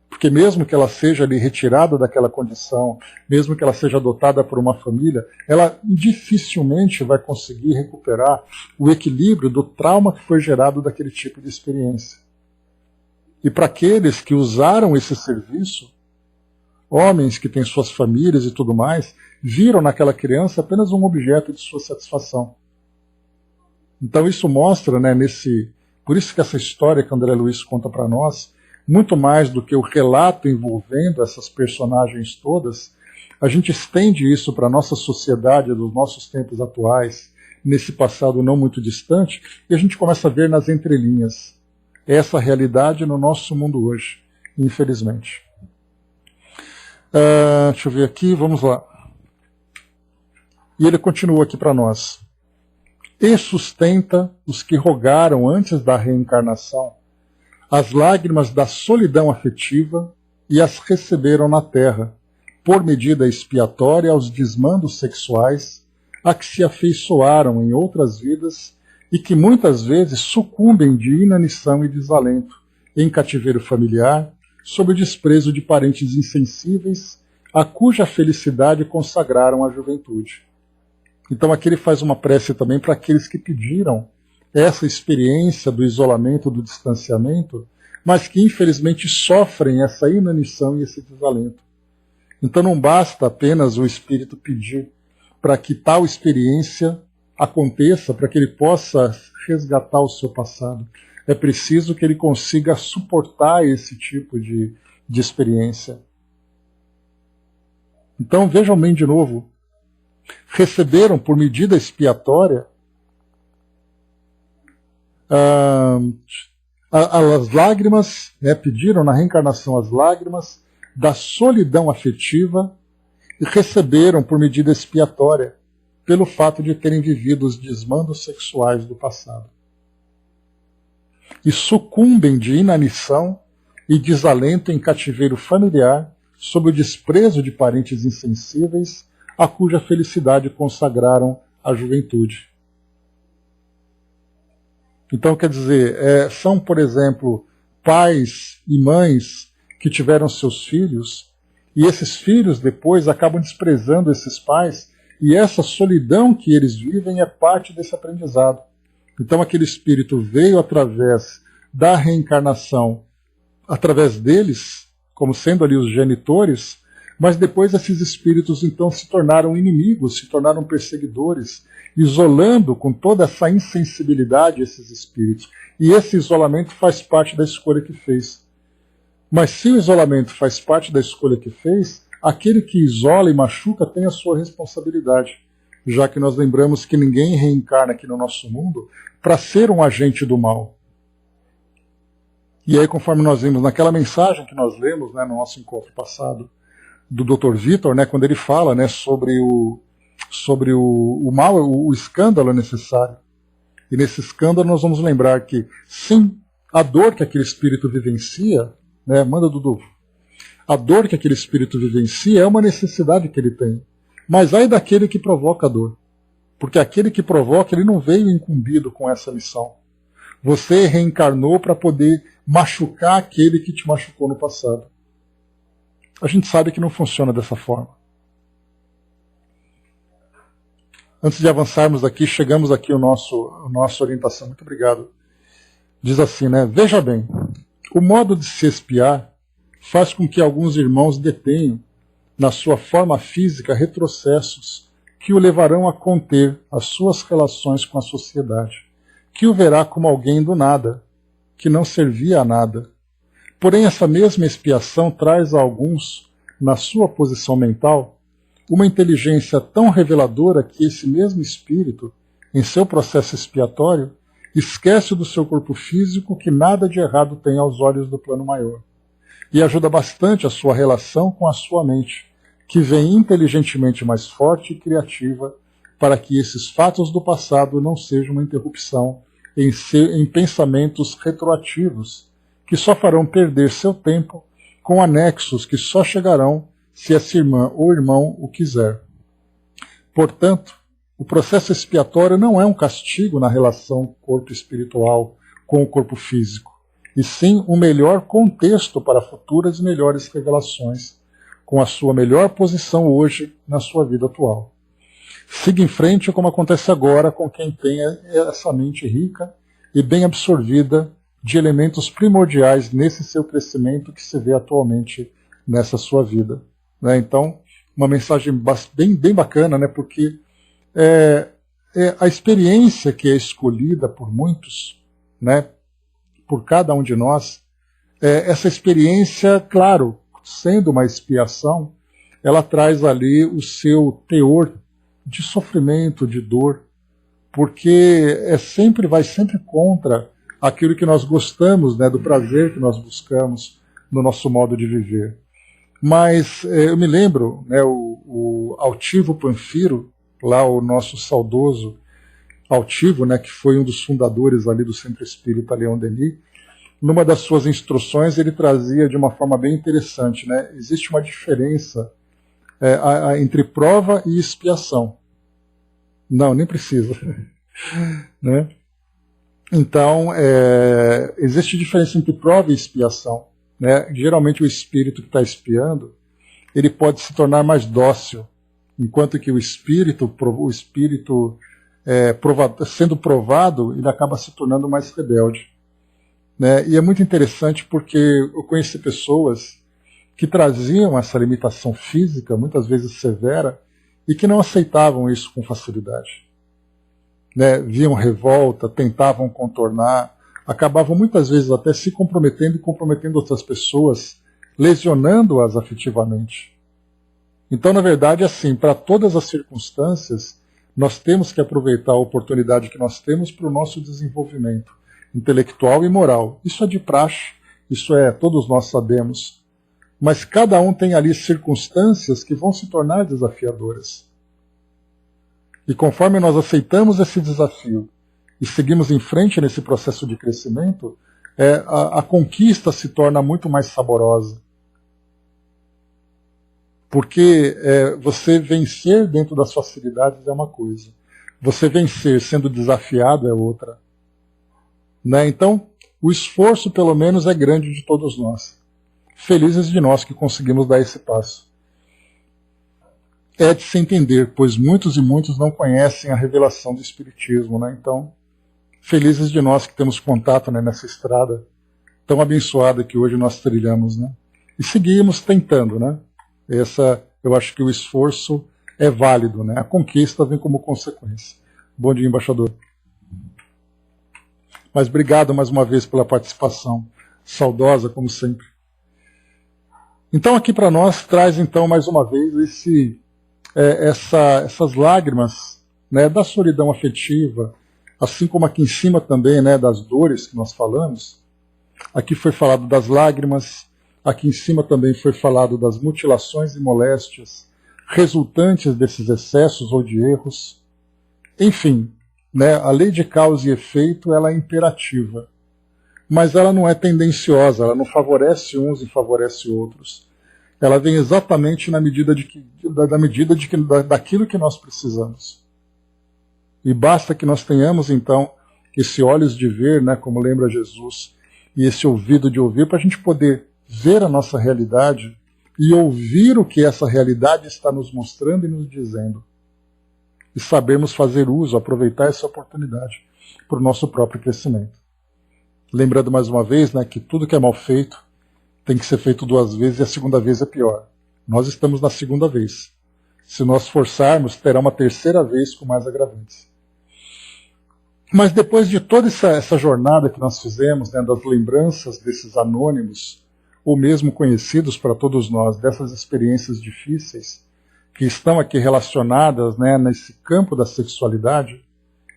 Porque mesmo que ela seja ali retirada daquela condição, mesmo que ela seja adotada por uma família, ela dificilmente vai conseguir recuperar o equilíbrio do trauma que foi gerado daquele tipo de experiência. E para aqueles que usaram esse serviço, homens que têm suas famílias e tudo mais, viram naquela criança apenas um objeto de sua satisfação. Então isso mostra, né, por isso que essa história que André Luiz conta para nós, muito mais do que o relato envolvendo essas personagens todas, a gente estende isso para a nossa sociedade, dos nossos tempos atuais, nesse passado não muito distante, e a gente começa a ver nas entrelinhas essa realidade no nosso mundo hoje, infelizmente. Deixa eu ver aqui, vamos lá. E ele continua aqui para nós. E sustenta os que rogaram antes da reencarnação as lágrimas da solidão afetiva e as receberam na terra, por medida expiatória aos desmandos sexuais a que se afeiçoaram em outras vidas e que muitas vezes sucumbem de inanição e desalento em cativeiro familiar, sob o desprezo de parentes insensíveis, a cuja felicidade consagraram a juventude. Então aqui ele faz uma prece também para aqueles que pediram essa experiência do isolamento, do distanciamento, mas que infelizmente sofrem essa inanição e esse desalento. Então não basta apenas o espírito pedir para que tal experiência aconteça, para que ele possa resgatar o seu passado. É preciso que ele consiga suportar esse tipo de experiência. Então vejam bem de novo, receberam por medida expiatória as lágrimas, né, pediram na reencarnação as lágrimas da solidão afetiva e receberam por medida expiatória pelo fato de terem vivido os desmandos sexuais do passado. E sucumbem de inanição e desalento em cativeiro familiar sob o desprezo de parentes insensíveis a cuja felicidade consagraram a juventude. Então, quer dizer, são, por exemplo, pais e mães que tiveram seus filhos, e esses filhos depois acabam desprezando esses pais, e essa solidão que eles vivem é parte desse aprendizado. Então, aquele espírito veio através da reencarnação, através deles, como sendo ali os genitores, mas depois esses espíritos então se tornaram inimigos, se tornaram perseguidores, isolando com toda essa insensibilidade esses espíritos. E esse isolamento faz parte da escolha que fez. Mas se o isolamento faz parte da escolha que fez, aquele que isola e machuca tem a sua responsabilidade. já que nós lembramos que ninguém reencarna aqui no nosso mundo para ser um agente do mal. E aí, conforme nós vimos naquela mensagem que nós lemos, né, no nosso encontro passado, do Dr. Vitor, né, quando ele fala, né, sobre o mal, o escândalo necessário. E nesse escândalo nós vamos lembrar que, sim, a dor que aquele espírito vivencia, né, manda Dudu, a dor que aquele espírito vivencia é uma necessidade que ele tem. Mas ai daquele que provoca a dor. Porque aquele que provoca, ele não veio incumbido com essa missão. Você reencarnou para poder machucar aquele que te machucou no passado. A gente sabe que não funciona dessa forma. Antes de avançarmos aqui, chegamos aqui a nossa orientação. Muito obrigado. Diz assim, né? Veja bem, o modo de se espiar faz com que alguns irmãos detenham, na sua forma física, retrocessos que o levarão a conter as suas relações com a sociedade, que o verá como alguém do nada, que não servia a nada. Porém, essa mesma expiação traz a alguns, na sua posição mental, uma inteligência tão reveladora que esse mesmo espírito, em seu processo expiatório, esquece do seu corpo físico que nada de errado tem aos olhos do plano maior, e ajuda bastante a sua relação com a sua mente, que vem inteligentemente mais forte e criativa, para que esses fatos do passado não sejam uma interrupção em pensamentos retroativos, que só farão perder seu tempo com anexos que só chegarão se essa irmã ou irmão o quiser. Portanto, o processo expiatório não é um castigo na relação corpo espiritual com o corpo físico, e sim um melhor contexto para futuras e melhores revelações, com a sua melhor posição hoje na sua vida atual. Siga em frente como acontece agora com quem tem essa mente rica e bem absorvida de elementos primordiais nesse seu crescimento que se vê atualmente nessa sua vida. Né? Então, uma mensagem bem bacana, né? Porque a experiência que é escolhida por muitos, né? Por cada um de nós, essa experiência, claro, sendo uma expiação, ela traz ali o seu teor de sofrimento, de dor, porque vai sempre contra aquilo que nós gostamos, né, do prazer que nós buscamos no nosso modo de viver. Mas eu me lembro, né, o Altivo Panfiro, lá o nosso saudoso Altivo, né, que foi um dos fundadores ali do Centro Espírita Leon Denis, numa das suas instruções ele trazia de uma forma bem interessante, né, existe uma diferença entre prova e expiação. Não, nem precisa. Né? Então, existe diferença entre prova e expiação. Né? Geralmente o espírito que está expiando, ele pode se tornar mais dócil, enquanto que o espírito sendo provado, ele acaba se tornando mais rebelde. Né? E é muito interessante porque eu conheci pessoas que traziam essa limitação física, muitas vezes severa, e que não aceitavam isso com facilidade. Né? Viam revolta, tentavam contornar, acabavam muitas vezes até se comprometendo e comprometendo outras pessoas, lesionando-as afetivamente. Então, na verdade, assim, para todas as circunstâncias, nós temos que aproveitar a oportunidade que nós temos para o nosso desenvolvimento intelectual e moral. Isso é de praxe, todos nós sabemos. Mas cada um tem ali circunstâncias que vão se tornar desafiadoras. E conforme nós aceitamos esse desafio e seguimos em frente nesse processo de crescimento, a conquista se torna muito mais saborosa. Porque você vencer dentro das facilidades é uma coisa. Você vencer sendo desafiado é outra. Né? Então, o esforço pelo menos é grande de todos nós. Felizes de nós que conseguimos dar esse passo. É de se entender, pois muitos e muitos não conhecem a revelação do Espiritismo. Né? Então, felizes de nós que temos contato, né, nessa estrada tão abençoada que hoje nós trilhamos. Né? E seguimos tentando. Né? Eu acho que o esforço é válido. Né? A conquista vem como consequência. Bom dia, embaixador. Mas obrigado mais uma vez pela participação. Saudosa, como sempre. Então aqui para nós traz então mais uma vez essas lágrimas, né, da solidão afetiva, assim como aqui em cima também, né, das dores que nós falamos. Aqui foi falado das lágrimas, aqui em cima também foi falado das mutilações e moléstias resultantes desses excessos ou de erros. Enfim, né, a lei de causa e efeito ela é imperativa, mas ela não é tendenciosa, ela não favorece uns e favorece outros. Ela vem exatamente na medida daquilo que nós precisamos. E basta que nós tenhamos, então, esse olhos de ver, né, como lembra Jesus, e esse ouvido de ouvir, para a gente poder ver a nossa realidade e ouvir o que essa realidade está nos mostrando e nos dizendo. E sabermos fazer uso, aproveitar essa oportunidade para o nosso próprio crescimento. Lembrando mais uma vez, né, que tudo que é mal feito tem que ser feito 2 vezes e a segunda vez é pior. Nós estamos na segunda vez. Se nós forçarmos, terá uma 3ª vez com mais agravantes. Mas depois de toda essa jornada que nós fizemos, né, das lembranças desses anônimos, ou mesmo conhecidos para todos nós, dessas experiências difíceis, que estão aqui relacionadas, né, nesse campo da sexualidade,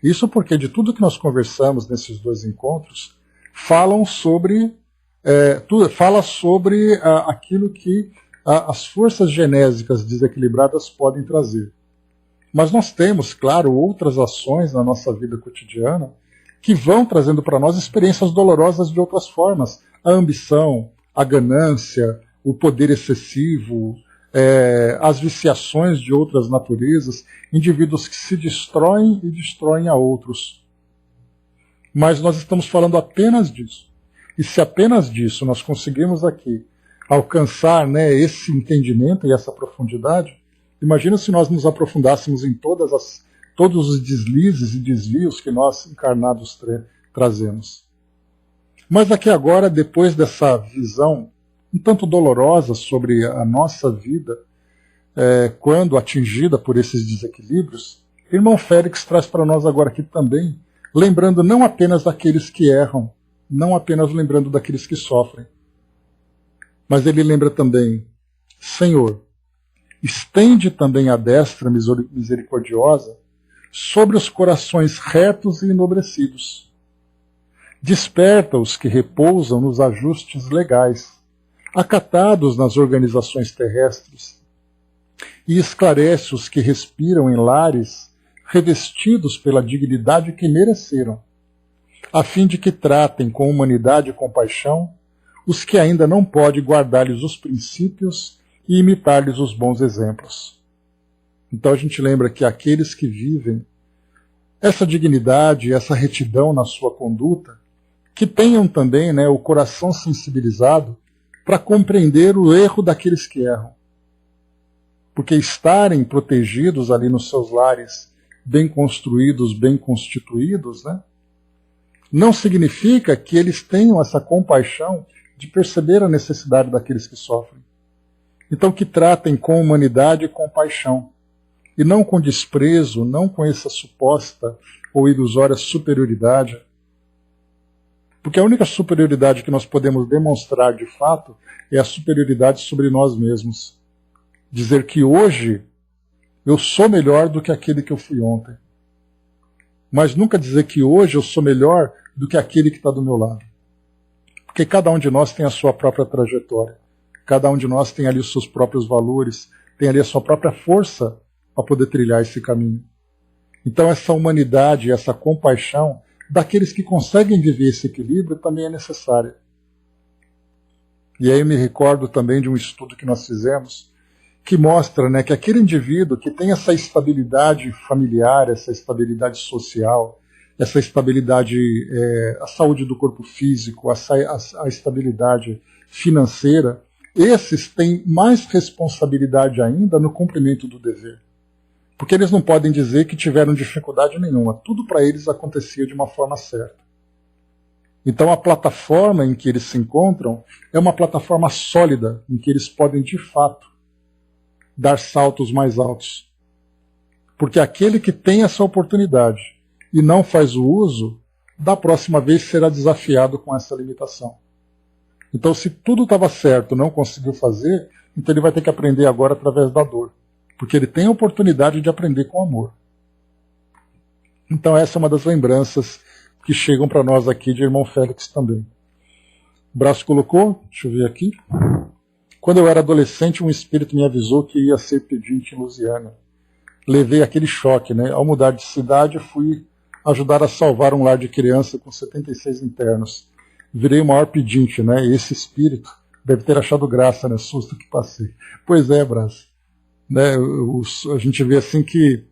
isso porque de tudo que nós conversamos nesses 2 encontros, fala sobre aquilo que as forças genésicas desequilibradas podem trazer. Mas nós temos, claro, outras ações na nossa vida cotidiana que vão trazendo para nós experiências dolorosas de outras formas. A ambição, a ganância, o poder excessivo, as viciações de outras naturezas, indivíduos que se destroem e destroem a outros. Mas nós estamos falando apenas disso. E se apenas disso nós conseguirmos aqui alcançar, né, esse entendimento e essa profundidade, imagina se nós nos aprofundássemos em todos os deslizes e desvios que nós encarnados trazemos. Mas aqui agora, depois dessa visão um tanto dolorosa sobre a nossa vida, quando atingida por esses desequilíbrios, o irmão Félix traz para nós agora aqui também, lembrando não apenas daqueles que erram, não apenas lembrando daqueles que sofrem, mas ele lembra também, Senhor, estende também a destra misericordiosa sobre os corações retos e enobrecidos. Desperta os que repousam nos ajustes legais, acatados nas organizações terrestres, e esclarece os que respiram em lares revestidos pela dignidade que mereceram, a fim de que tratem com humanidade e compaixão os que ainda não podem guardar-lhes os princípios e imitar-lhes os bons exemplos. Então a gente lembra que aqueles que vivem essa dignidade, essa retidão na sua conduta, que tenham também, né, o coração sensibilizado para compreender o erro daqueles que erram. Porque estarem protegidos ali nos seus lares, bem construídos, bem constituídos, né, não significa que eles tenham essa compaixão de perceber a necessidade daqueles que sofrem. Então que tratem com humanidade e compaixão, e não com desprezo, não com essa suposta ou ilusória superioridade. Porque a única superioridade que nós podemos demonstrar de fato é a superioridade sobre nós mesmos. Dizer que hoje eu sou melhor do que aquele que eu fui ontem. Mas nunca dizer que hoje eu sou melhor do que aquele que está do meu lado. Porque cada um de nós tem a sua própria trajetória. Cada um de nós tem ali os seus próprios valores, tem ali a sua própria força para poder trilhar esse caminho. Então essa humanidade, essa compaixão daqueles que conseguem viver esse equilíbrio também é necessária. E aí eu me recordo também de um estudo que nós fizemos que mostra, né, que aquele indivíduo que tem essa estabilidade familiar, essa estabilidade social, essa estabilidade, a saúde do corpo físico, a estabilidade financeira, esses têm mais responsabilidade ainda no cumprimento do dever. Porque eles não podem dizer que tiveram dificuldade nenhuma. Tudo para eles acontecia de uma forma certa. Então a plataforma em que eles se encontram é uma plataforma sólida, em que eles podem de fato dar saltos mais altos. Porque aquele que tem essa oportunidade e não faz o uso, da próxima vez será desafiado com essa limitação. Então se tudo estava certo, não conseguiu fazer, então ele vai ter que aprender agora através da dor. porque ele tem a oportunidade de aprender com amor. Então essa é uma das lembranças que chegam para nós aqui de irmão Félix também. O braço colocou, deixa eu ver aqui. Quando eu era adolescente, um espírito me avisou que ia ser pedinte em Lusiânia. Levei aquele choque, né? Ao mudar de cidade, fui ajudar a salvar um lar de criança com 76 internos. Virei o maior pedinte, né? E esse espírito deve ter achado graça, né? Susto que passei. Pois é, Brás. Né? A gente vê assim que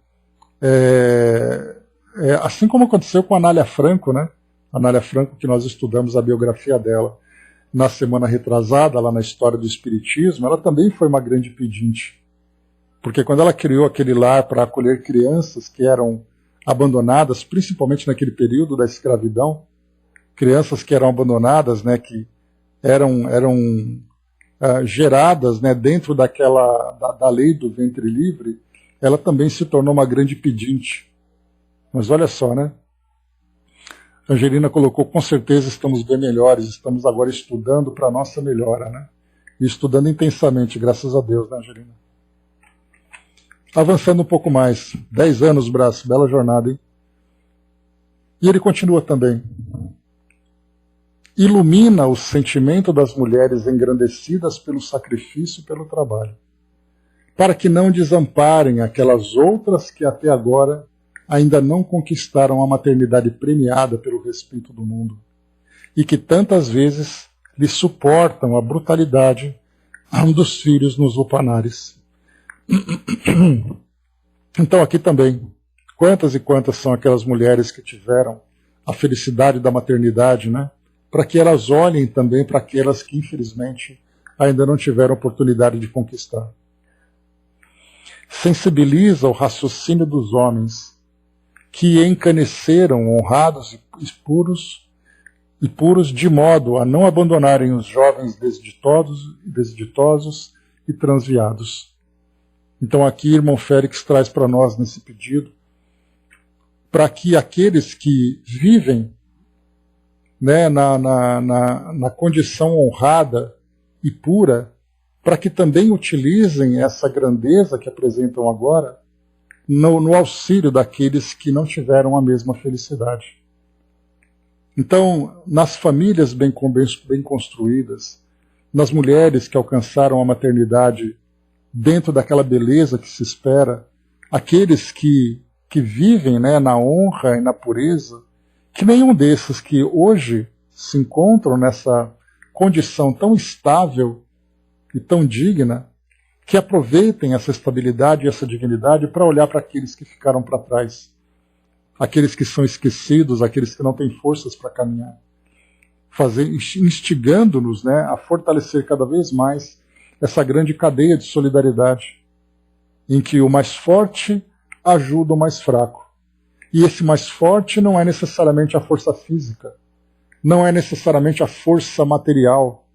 assim como aconteceu com a Anália Franco, né? A Anália Franco, que nós estudamos a biografia dela na semana retrasada, lá na História do Espiritismo, ela também foi uma grande pedinte. Porque quando ela criou aquele lar para acolher crianças que eram abandonadas, principalmente naquele período da escravidão, crianças que eram abandonadas, né, que eram geradas, né, dentro da lei do ventre livre, ela também se tornou uma grande pedinte. Mas olha só, né? Angelina colocou, com certeza estamos bem melhores, estamos agora estudando para a nossa melhora, né? E estudando intensamente, graças a Deus, né, Angelina? Avançando um pouco mais, 10 anos, Braço, bela jornada, hein? E ele continua também. Ilumina o sentimento das mulheres engrandecidas pelo sacrifício e pelo trabalho, para que não desamparem aquelas outras que até agora ainda não conquistaram a maternidade premiada pelo respeito do mundo, e que tantas vezes lhe suportam a brutalidade dos filhos nos lupanares. Então aqui também, quantas e quantas são aquelas mulheres que tiveram a felicidade da maternidade, né? Para que elas olhem também para aquelas que infelizmente ainda não tiveram oportunidade de conquistar. Sensibiliza o raciocínio dos homens que encaneceram honrados e puros de modo a não abandonarem os jovens desditosos e transviados. Então aqui irmão Félix traz para nós nesse pedido, para que aqueles que vivem, né, na condição honrada e pura, para que também utilizem essa grandeza que apresentam agora no auxílio daqueles que não tiveram a mesma felicidade. Então, nas famílias bem construídas, nas mulheres que alcançaram a maternidade dentro daquela beleza que se espera, aqueles que vivem, né, na honra e na pureza, que nenhum desses que hoje se encontram nessa condição tão estável e tão digna, que aproveitem essa estabilidade e essa dignidade para olhar para aqueles que ficaram para trás, aqueles que são esquecidos, aqueles que não têm forças para caminhar, instigando-nos, né, a fortalecer cada vez mais essa grande cadeia de solidariedade, em que o mais forte ajuda o mais fraco. E esse mais forte não é necessariamente a força física, não é necessariamente a força material,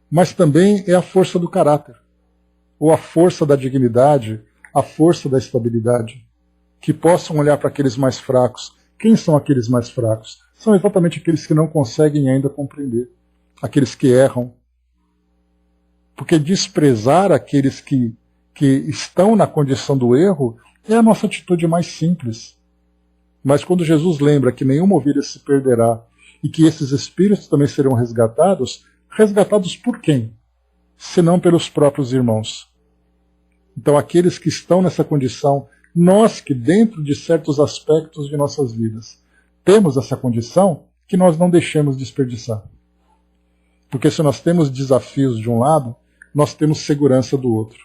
mas também é a força do caráter, ou a força da dignidade, a força da estabilidade, que possam olhar para aqueles mais fracos. Quem são aqueles mais fracos? São exatamente aqueles que não conseguem ainda compreender, aqueles que erram. Porque desprezar aqueles que estão na condição do erro é a nossa atitude mais simples. Mas quando Jesus lembra que nenhuma ovelha se perderá e que esses espíritos também serão resgatados por quem? Senão pelos próprios irmãos. Então aqueles que estão nessa condição, nós que dentro de certos aspectos de nossas vidas temos essa condição, que nós não deixemos desperdiçar. Porque se nós temos desafios de um lado, nós temos segurança do outro.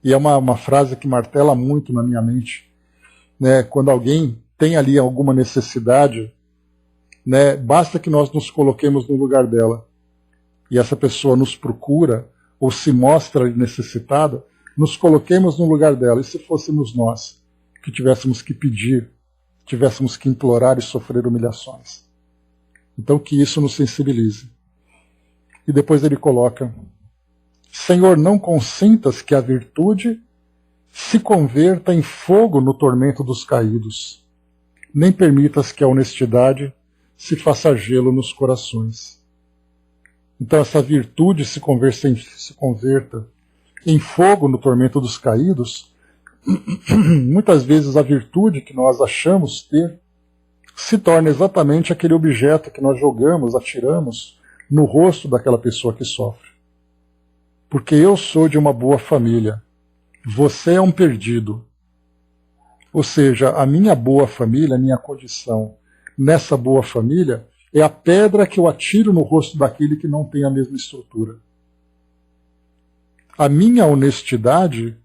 E é uma frase que martela muito na minha mente, né? Quando alguém tem ali alguma necessidade, né, basta que nós nos coloquemos no lugar dela. E essa pessoa nos procura, ou se mostra necessitada, nos coloquemos no lugar dela. E se fôssemos nós que tivéssemos que pedir, tivéssemos que implorar e sofrer humilhações? Então que isso nos sensibilize. E depois ele coloca: Senhor, não consintas que a virtude se converta em fogo no tormento dos caídos, nem permitas que a honestidade se faça gelo nos corações. Então essa virtude se converta em fogo no tormento dos caídos, muitas vezes a virtude que nós achamos ter se torna exatamente aquele objeto que nós jogamos, atiramos no rosto daquela pessoa que sofre. Porque eu sou de uma boa família, você é um perdido. Ou seja, a minha boa família, a minha condição nessa boa família é a pedra que eu atiro no rosto daquele que não tem a mesma estrutura. A minha honestidade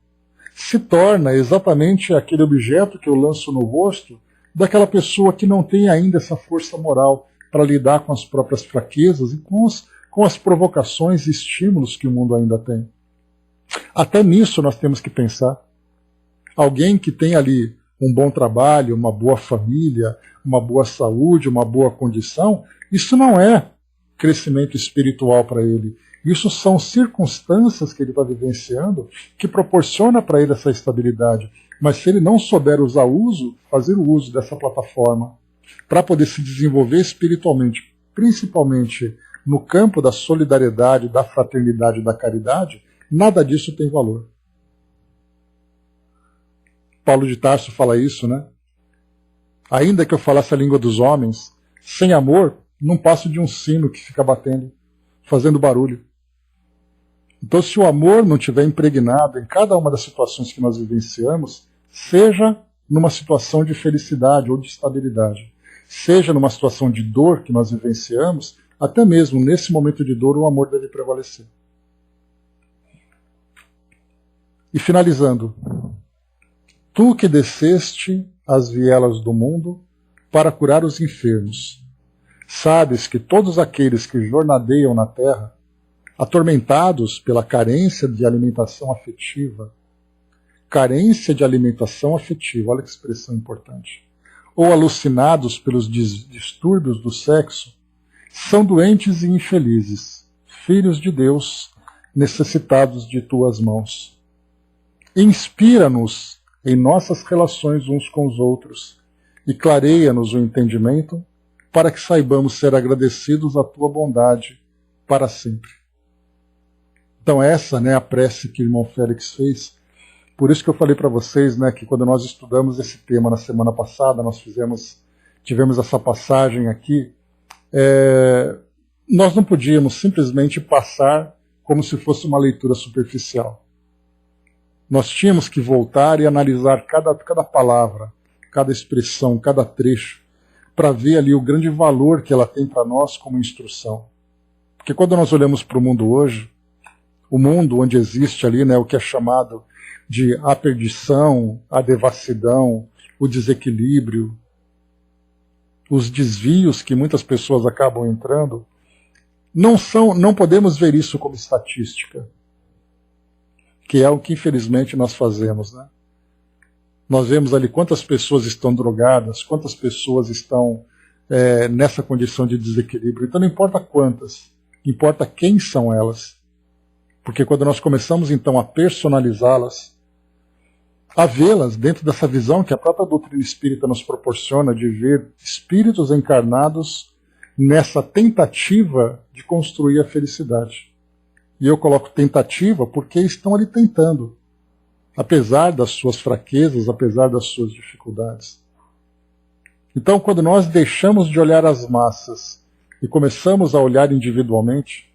se torna exatamente aquele objeto que eu lanço no rosto daquela pessoa que não tem ainda essa força moral para lidar com as próprias fraquezas e com as provocações e estímulos que o mundo ainda tem. Até nisso nós temos que pensar. Alguém que tem ali um bom trabalho, uma boa família, uma boa saúde, uma boa condição, isso não é crescimento espiritual para ele. Isso são circunstâncias que ele está vivenciando que proporciona para ele essa estabilidade. Mas se ele não souber fazer o uso dessa plataforma para poder se desenvolver espiritualmente, principalmente no campo da solidariedade, da fraternidade e da caridade, nada disso tem valor. Paulo de Tarso fala isso, né? Ainda que eu falasse a língua dos homens, sem amor, não passo de um sino que fica batendo, fazendo barulho. Então, se o amor não estiver impregnado em cada uma das situações que nós vivenciamos, seja numa situação de felicidade ou de estabilidade, seja numa situação de dor que nós vivenciamos, até mesmo nesse momento de dor o amor deve prevalecer. E finalizando, tu que desceste as vielas do mundo para curar os enfermos, sabes que todos aqueles que jornadeiam na terra, atormentados pela carência de alimentação afetiva, olha que expressão importante, ou alucinados pelos distúrbios do sexo, são doentes e infelizes, filhos de Deus, necessitados de tuas mãos. Inspira-nos em nossas relações uns com os outros e clareia-nos o entendimento para que saibamos ser agradecidos à tua bondade para sempre. Então essa, né, a prece que o irmão Félix fez. Por isso que eu falei para vocês, né, que quando nós estudamos esse tema na semana passada, nós tivemos essa passagem aqui, nós não podíamos simplesmente passar como se fosse uma leitura superficial. Nós tínhamos que voltar e analisar cada palavra, cada expressão, cada trecho, para ver ali o grande valor que ela tem para nós como instrução. Porque quando nós olhamos para o mundo hoje, o mundo onde existe ali, né, o que é chamado de a perdição, a devassidão, o desequilíbrio, os desvios que muitas pessoas acabam entrando, não podemos ver isso como estatística, que é o que infelizmente nós fazemos, né? Nós vemos ali quantas pessoas estão drogadas, quantas pessoas estão nessa condição de desequilíbrio. Então não importa quantas, importa quem são elas. Porque quando nós começamos então a personalizá-las, a vê-las dentro dessa visão que a própria doutrina espírita nos proporciona de ver espíritos encarnados nessa tentativa de construir a felicidade. E eu coloco tentativa porque estão ali tentando, apesar das suas fraquezas, apesar das suas dificuldades. Então, quando nós deixamos de olhar as massas e começamos a olhar individualmente,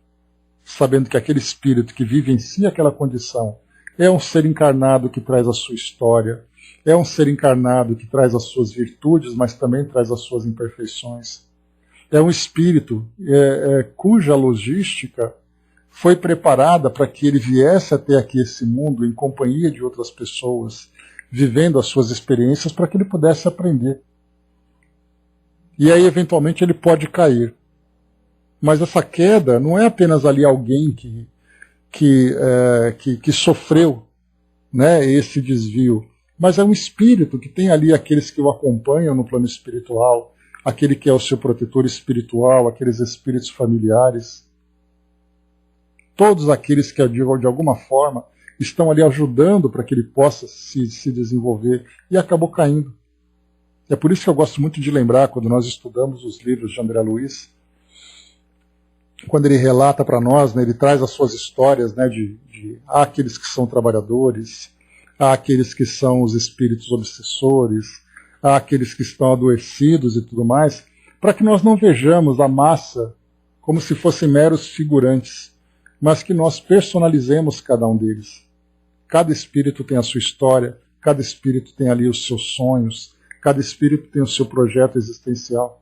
sabendo que aquele espírito que vive em si aquela condição é um ser encarnado que traz a sua história, é um ser encarnado que traz as suas virtudes, mas também traz as suas imperfeições. É um espírito cuja logística foi preparada para que ele viesse até aqui esse mundo em companhia de outras pessoas, vivendo as suas experiências para que ele pudesse aprender. E aí, eventualmente, ele pode cair. Mas essa queda não é apenas ali alguém que sofreu, né, esse desvio, mas é um espírito que tem ali aqueles que o acompanham no plano espiritual, aquele que é o seu protetor espiritual, aqueles espíritos familiares. Todos aqueles que, de alguma forma, estão ali ajudando para que ele possa se desenvolver, e acabou caindo. É por isso que eu gosto muito de lembrar, quando nós estudamos os livros de André Luiz, quando ele relata para nós, né, ele traz as suas histórias, né, há aqueles que são trabalhadores, há aqueles que são os espíritos obsessores, há aqueles que estão adoecidos e tudo mais, para que nós não vejamos a massa como se fossem meros figurantes, mas que nós personalizemos cada um deles. Cada espírito tem a sua história, cada espírito tem ali os seus sonhos, cada espírito tem o seu projeto existencial.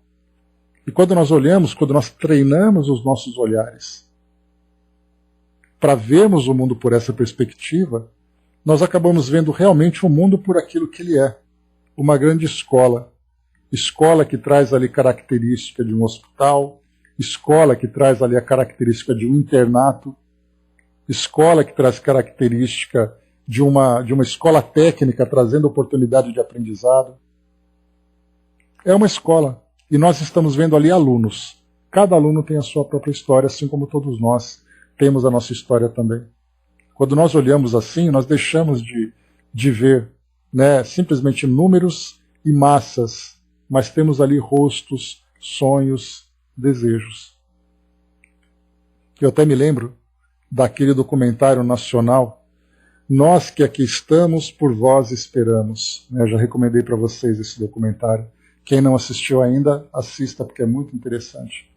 E quando nós olhamos, quando nós treinamos os nossos olhares para vermos o mundo por essa perspectiva, nós acabamos vendo realmente o mundo por aquilo que ele é. Uma grande escola. Escola que traz ali característica de um hospital, escola que traz ali a característica de um internato, escola que traz característica de uma escola técnica trazendo oportunidade de aprendizado. É uma escola. E nós estamos vendo ali alunos. Cada aluno tem a sua própria história, assim como todos nós temos a nossa história também. Quando nós olhamos assim, nós deixamos de ver, né, simplesmente números e massas, mas temos ali rostos, sonhos, desejos. Eu até me lembro daquele documentário nacional, Nós que aqui estamos, por vós esperamos. Eu já recomendei para vocês esse documentário. Quem não assistiu ainda, assista, porque é muito interessante.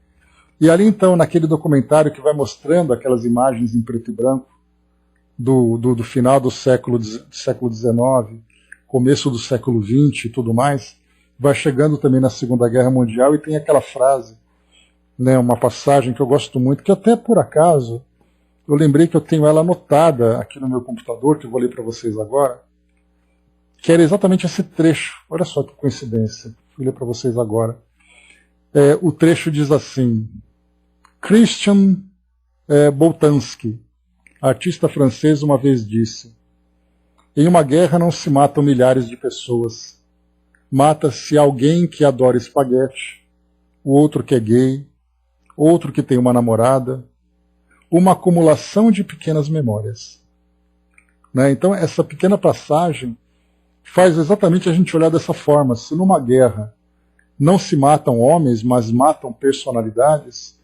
E ali então, naquele documentário que vai mostrando aquelas imagens em preto e branco, do final do século XIX, começo do século XX e tudo mais, vai chegando também na Segunda Guerra Mundial e tem aquela frase, né, uma passagem que eu gosto muito, que até por acaso, eu lembrei que eu tenho ela anotada aqui no meu computador, que eu vou ler para vocês agora, que era exatamente esse trecho. Olha só que coincidência. Vou ler para vocês agora. O trecho diz assim: Christian Boltanski, artista francês, uma vez disse: em uma guerra não se matam milhares de pessoas. Mata-se alguém que adora espaguete, o outro que é gay, outro que tem uma namorada, uma acumulação de pequenas memórias. Né? Então, essa pequena passagem faz exatamente a gente olhar dessa forma. Se numa guerra não se matam homens, mas matam personalidades,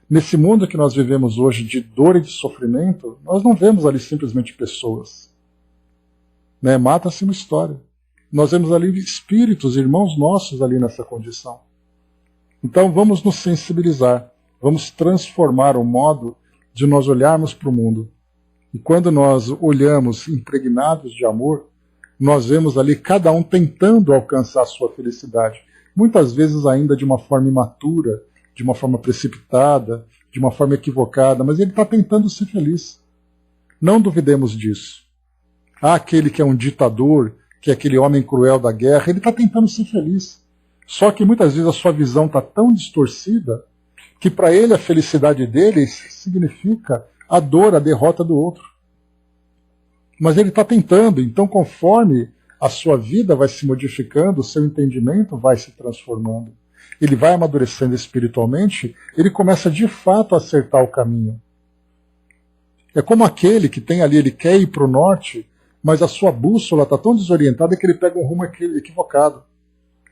nesse mundo que nós vivemos hoje de dor e de sofrimento, nós não vemos ali simplesmente pessoas. Né? Mata-se uma história. Nós vemos ali espíritos, irmãos nossos ali nessa condição. Então vamos nos sensibilizar, vamos transformar o modo de nós olharmos para o mundo. E quando nós olhamos impregnados de amor, nós vemos ali cada um tentando alcançar a sua felicidade. Muitas vezes ainda de uma forma imatura, de uma forma precipitada, de uma forma equivocada, mas ele está tentando ser feliz. Não duvidemos disso. Há aquele que é um ditador, que é aquele homem cruel da guerra, ele está tentando ser feliz. Só que muitas vezes a sua visão está tão distorcida que para ele a felicidade dele significa a dor, a derrota do outro. Mas ele está tentando, então conforme a sua vida vai se modificando, o seu entendimento vai se transformando, ele vai amadurecendo espiritualmente, ele começa de fato a acertar o caminho. É como aquele que tem ali, ele quer ir para o norte, mas a sua bússola está tão desorientada que ele pega um rumo equivocado.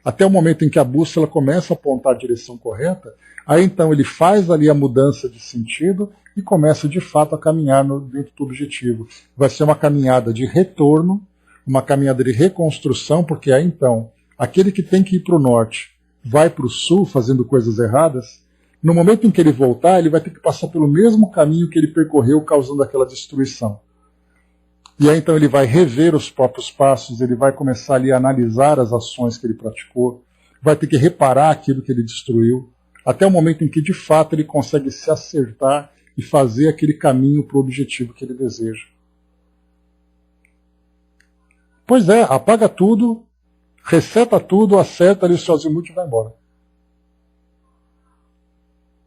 Até o momento em que a bússola começa a apontar a direção correta, aí então ele faz ali a mudança de sentido e começa de fato a caminhar dentro do objetivo. Vai ser uma caminhada de retorno, uma caminhada de reconstrução, porque aí então, aquele que tem que ir para o norte vai para o sul fazendo coisas erradas, no momento em que ele voltar, ele vai ter que passar pelo mesmo caminho que ele percorreu, causando aquela destruição. E aí então ele vai rever os próprios passos, ele vai começar ali a analisar as ações que ele praticou, vai ter que reparar aquilo que ele destruiu, até o momento em que de fato ele consegue se acertar e fazer aquele caminho para o objetivo que ele deseja. Pois é, apaga tudo, reseta tudo, acerta ali o seu azimuth e vai embora.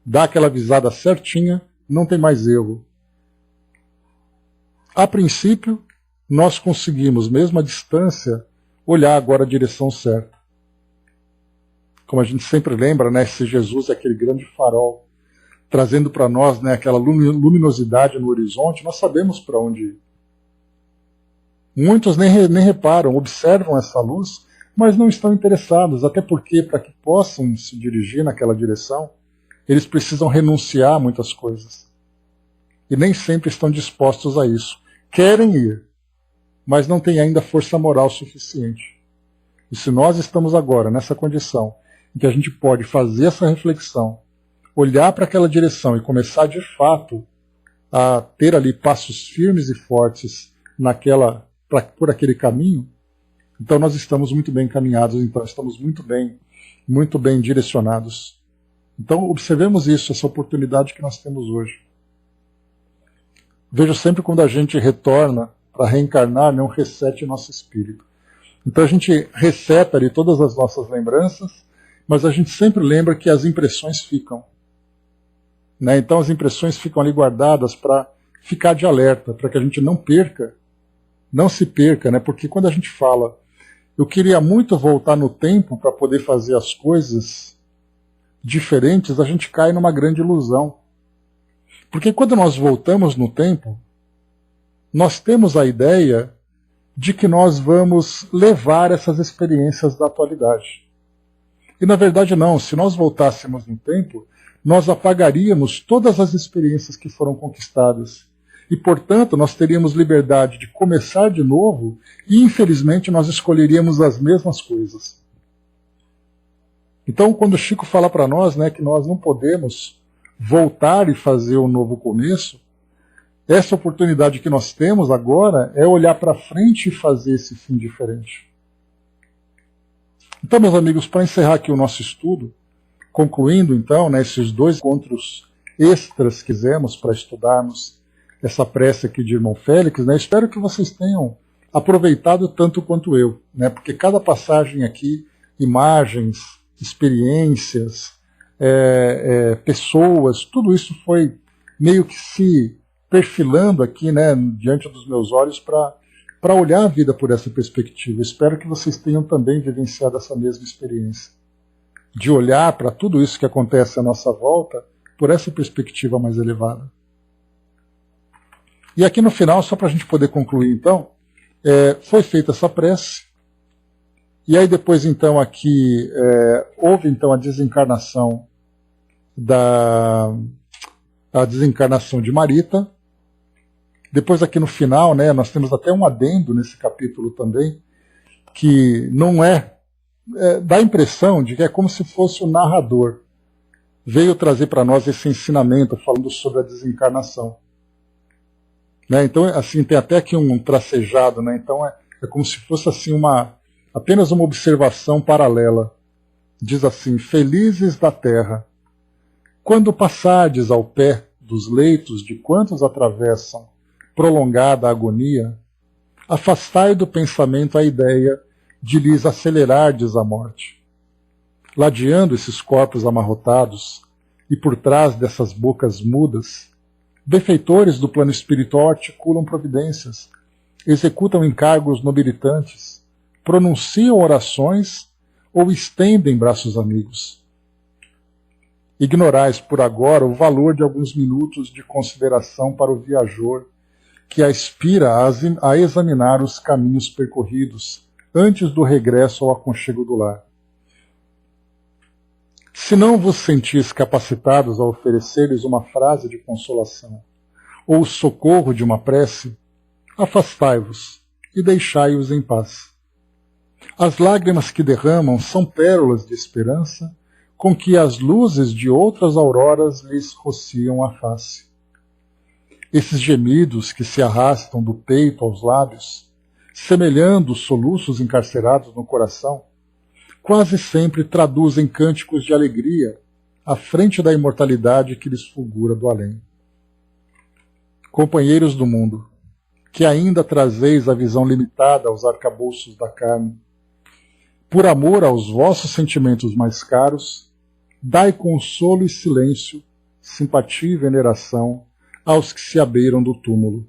Dá aquela visada certinha, não tem mais erro. A princípio, nós conseguimos, mesmo à distância, olhar agora a direção certa. Como a gente sempre lembra, né, esse Jesus é aquele grande farol, trazendo para nós, né, aquela luminosidade no horizonte, nós sabemos para onde ir. Muitos nem reparam, observam essa luz, mas não estão interessados, até porque, para que possam se dirigir naquela direção, eles precisam renunciar a muitas coisas. E nem sempre estão dispostos a isso. Querem ir, mas não têm ainda força moral suficiente. E se nós estamos agora nessa condição em que a gente pode fazer essa reflexão, olhar para aquela direção e começar de fato a ter ali passos firmes e fortes por aquele caminho, então nós estamos muito bem encaminhados, então estamos muito bem direcionados. Então observemos isso, essa oportunidade que nós temos hoje. Vejo sempre quando a gente retorna para reencarnar, um reset em nosso espírito. Então a gente reseta ali todas as nossas lembranças, mas a gente sempre lembra que as impressões ficam. Né? Então as impressões ficam ali guardadas para ficar de alerta, para que a gente não se perca, né? Porque quando a gente fala, eu queria muito voltar no tempo para poder fazer as coisas diferentes, a gente cai numa grande ilusão. Porque quando nós voltamos no tempo, nós temos a ideia de que nós vamos levar essas experiências da atualidade. E na verdade não, se nós voltássemos no tempo, nós apagaríamos todas as experiências que foram conquistadas. E, portanto, nós teríamos liberdade de começar de novo e, infelizmente, nós escolheríamos as mesmas coisas. Então, quando o Chico fala para nós, né, que nós não podemos voltar e fazer um novo começo, essa oportunidade que nós temos agora é olhar para frente e fazer esse fim diferente. Então, meus amigos, para encerrar aqui o nosso estudo, concluindo então, né, esses 2 encontros extras que fizemos para estudarmos essa prece aqui de Irmão Félix, né, espero que vocês tenham aproveitado tanto quanto eu, né, porque cada passagem aqui, imagens, experiências, pessoas, tudo isso foi meio que se perfilando aqui, né, diante dos meus olhos para olhar a vida por essa perspectiva. Espero que vocês tenham também vivenciado essa mesma experiência, de olhar para tudo isso que acontece à nossa volta por essa perspectiva mais elevada. E aqui no final, só para a gente poder concluir então, foi feita essa prece, e aí depois então aqui houve então a desencarnação de Marita. Depois aqui no final, né, nós temos até um adendo nesse capítulo também, que não dá a impressão de que é como se fosse o narrador veio trazer para nós esse ensinamento falando sobre a desencarnação. Né? Então, assim, tem até aqui um tracejado, né? Então é como se fosse assim apenas uma observação paralela. Diz assim: felizes da terra, quando passardes ao pé dos leitos de quantos atravessam prolongada agonia, afastai do pensamento a ideia de lhes acelerardes a morte. Ladeando esses corpos amarrotados, e por trás dessas bocas mudas, benfeitores do plano espiritual articulam providências, executam encargos nobilitantes, pronunciam orações ou estendem braços amigos. Ignorais por agora o valor de alguns minutos de consideração para o viajor que aspira a examinar os caminhos percorridos antes do regresso ao aconchego do lar. Se não vos sentis capacitados a oferecer-lhes uma frase de consolação ou o socorro de uma prece, afastai-vos e deixai-os em paz. As lágrimas que derramam são pérolas de esperança com que as luzes de outras auroras lhes rociam a face. Esses gemidos que se arrastam do peito aos lábios, semelhando soluços encarcerados no coração, quase sempre traduzem cânticos de alegria à frente da imortalidade que lhes fulgura do além. Companheiros do mundo, que ainda trazeis a visão limitada aos arcabouços da carne, por amor aos vossos sentimentos mais caros, dai consolo e silêncio, simpatia e veneração aos que se abeiram do túmulo.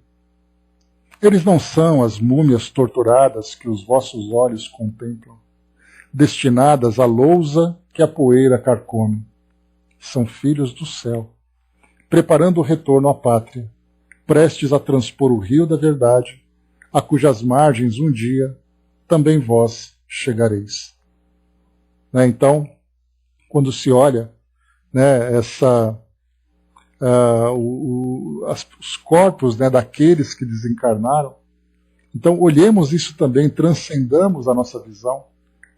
Eles não são as múmias torturadas que os vossos olhos contemplam, destinadas à lousa que a poeira carcome. São filhos do céu, preparando o retorno à pátria, prestes a transpor o rio da verdade, a cujas margens um dia também vós chegareis. Então, quando se olha, né, os corpos, né, daqueles que desencarnaram. Então olhemos isso também, transcendamos a nossa visão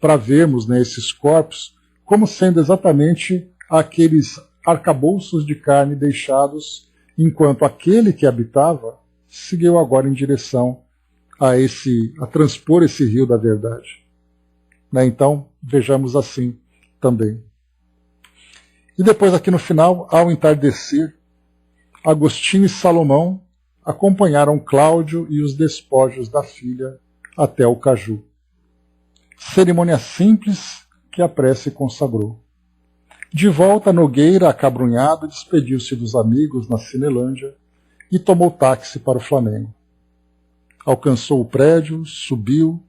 para vermos, né, esses corpos como sendo exatamente aqueles arcabouços de carne deixados enquanto aquele que habitava seguiu agora em direção a transpor esse rio da verdade. Né? Então, vejamos assim também. E depois aqui no final, ao entardecer, Agostinho e Salomão acompanharam Cláudio e os despojos da filha até o caju. Cerimônia simples que a prece consagrou. De volta, Nogueira, acabrunhado, despediu-se dos amigos na Cinelândia e tomou táxi para o Flamengo. Alcançou o prédio, subiu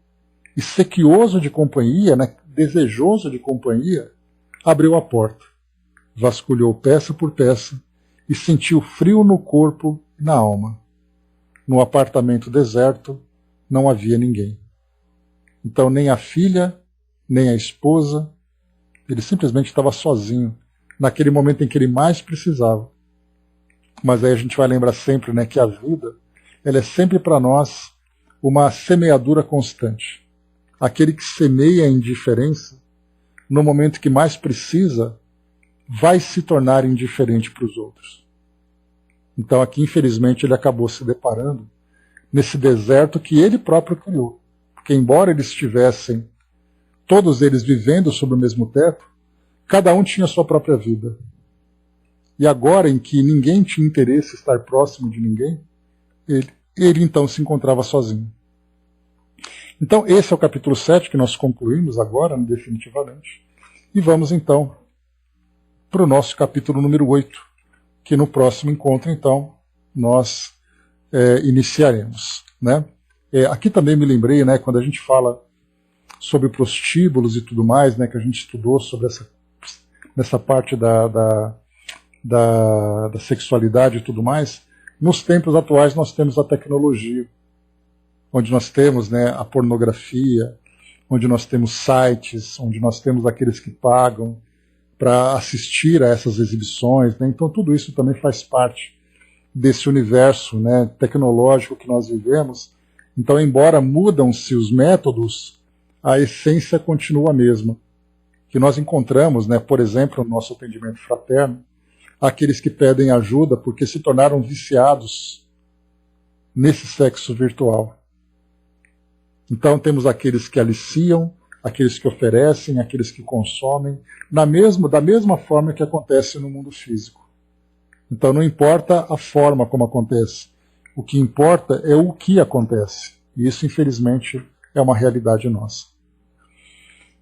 e, sequioso de companhia, né, desejoso de companhia, abriu a porta, vasculhou peça por peça e sentiu frio no corpo e na alma. No apartamento deserto não havia ninguém. Então nem a filha, nem a esposa, ele simplesmente estava sozinho, naquele momento em que ele mais precisava. Mas aí a gente vai lembrar sempre, né, que a vida, ela é sempre para nós uma semeadura constante. Aquele que semeia a indiferença, no momento que mais precisa, vai se tornar indiferente para os outros. Então aqui, infelizmente, ele acabou se deparando nesse deserto que ele próprio criou. Porque embora eles estivessem, todos eles vivendo sob o mesmo teto, cada um tinha a sua própria vida. E agora, em que ninguém tinha interesse em estar próximo de ninguém, ele então se encontrava sozinho. Então esse é o capítulo 7 que nós concluímos agora, definitivamente. E vamos então para o nosso capítulo número 8, que no próximo encontro, então, nós iniciaremos. Né? Aqui também me lembrei, né, quando a gente fala sobre prostíbulos e tudo mais, né, que a gente estudou sobre nessa parte da sexualidade e tudo mais, nos tempos atuais nós temos a tecnologia, onde nós temos, né, a pornografia, onde nós temos sites, onde nós temos aqueles que pagam para assistir a essas exibições. Né? Então tudo isso também faz parte desse universo, né, tecnológico que nós vivemos. Então, embora mudam-se os métodos, a essência continua a mesma. Que nós encontramos, né, por exemplo, no nosso atendimento fraterno, aqueles que pedem ajuda porque se tornaram viciados nesse sexo virtual. Então temos aqueles que aliciam, aqueles que oferecem, aqueles que consomem, da mesma forma que acontece no mundo físico. Então não importa a forma como acontece, o que importa é o que acontece. E isso, infelizmente, é uma realidade nossa.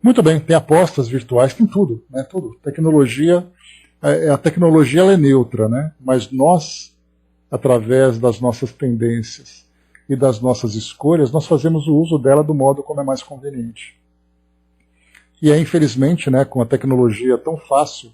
Muito bem, tem apostas virtuais, tem tudo, né? Tudo. A tecnologia ela é neutra, né? Mas nós, através das nossas tendências e das nossas escolhas, nós fazemos o uso dela do modo como é mais conveniente. E é, infelizmente, né, com a tecnologia tão fácil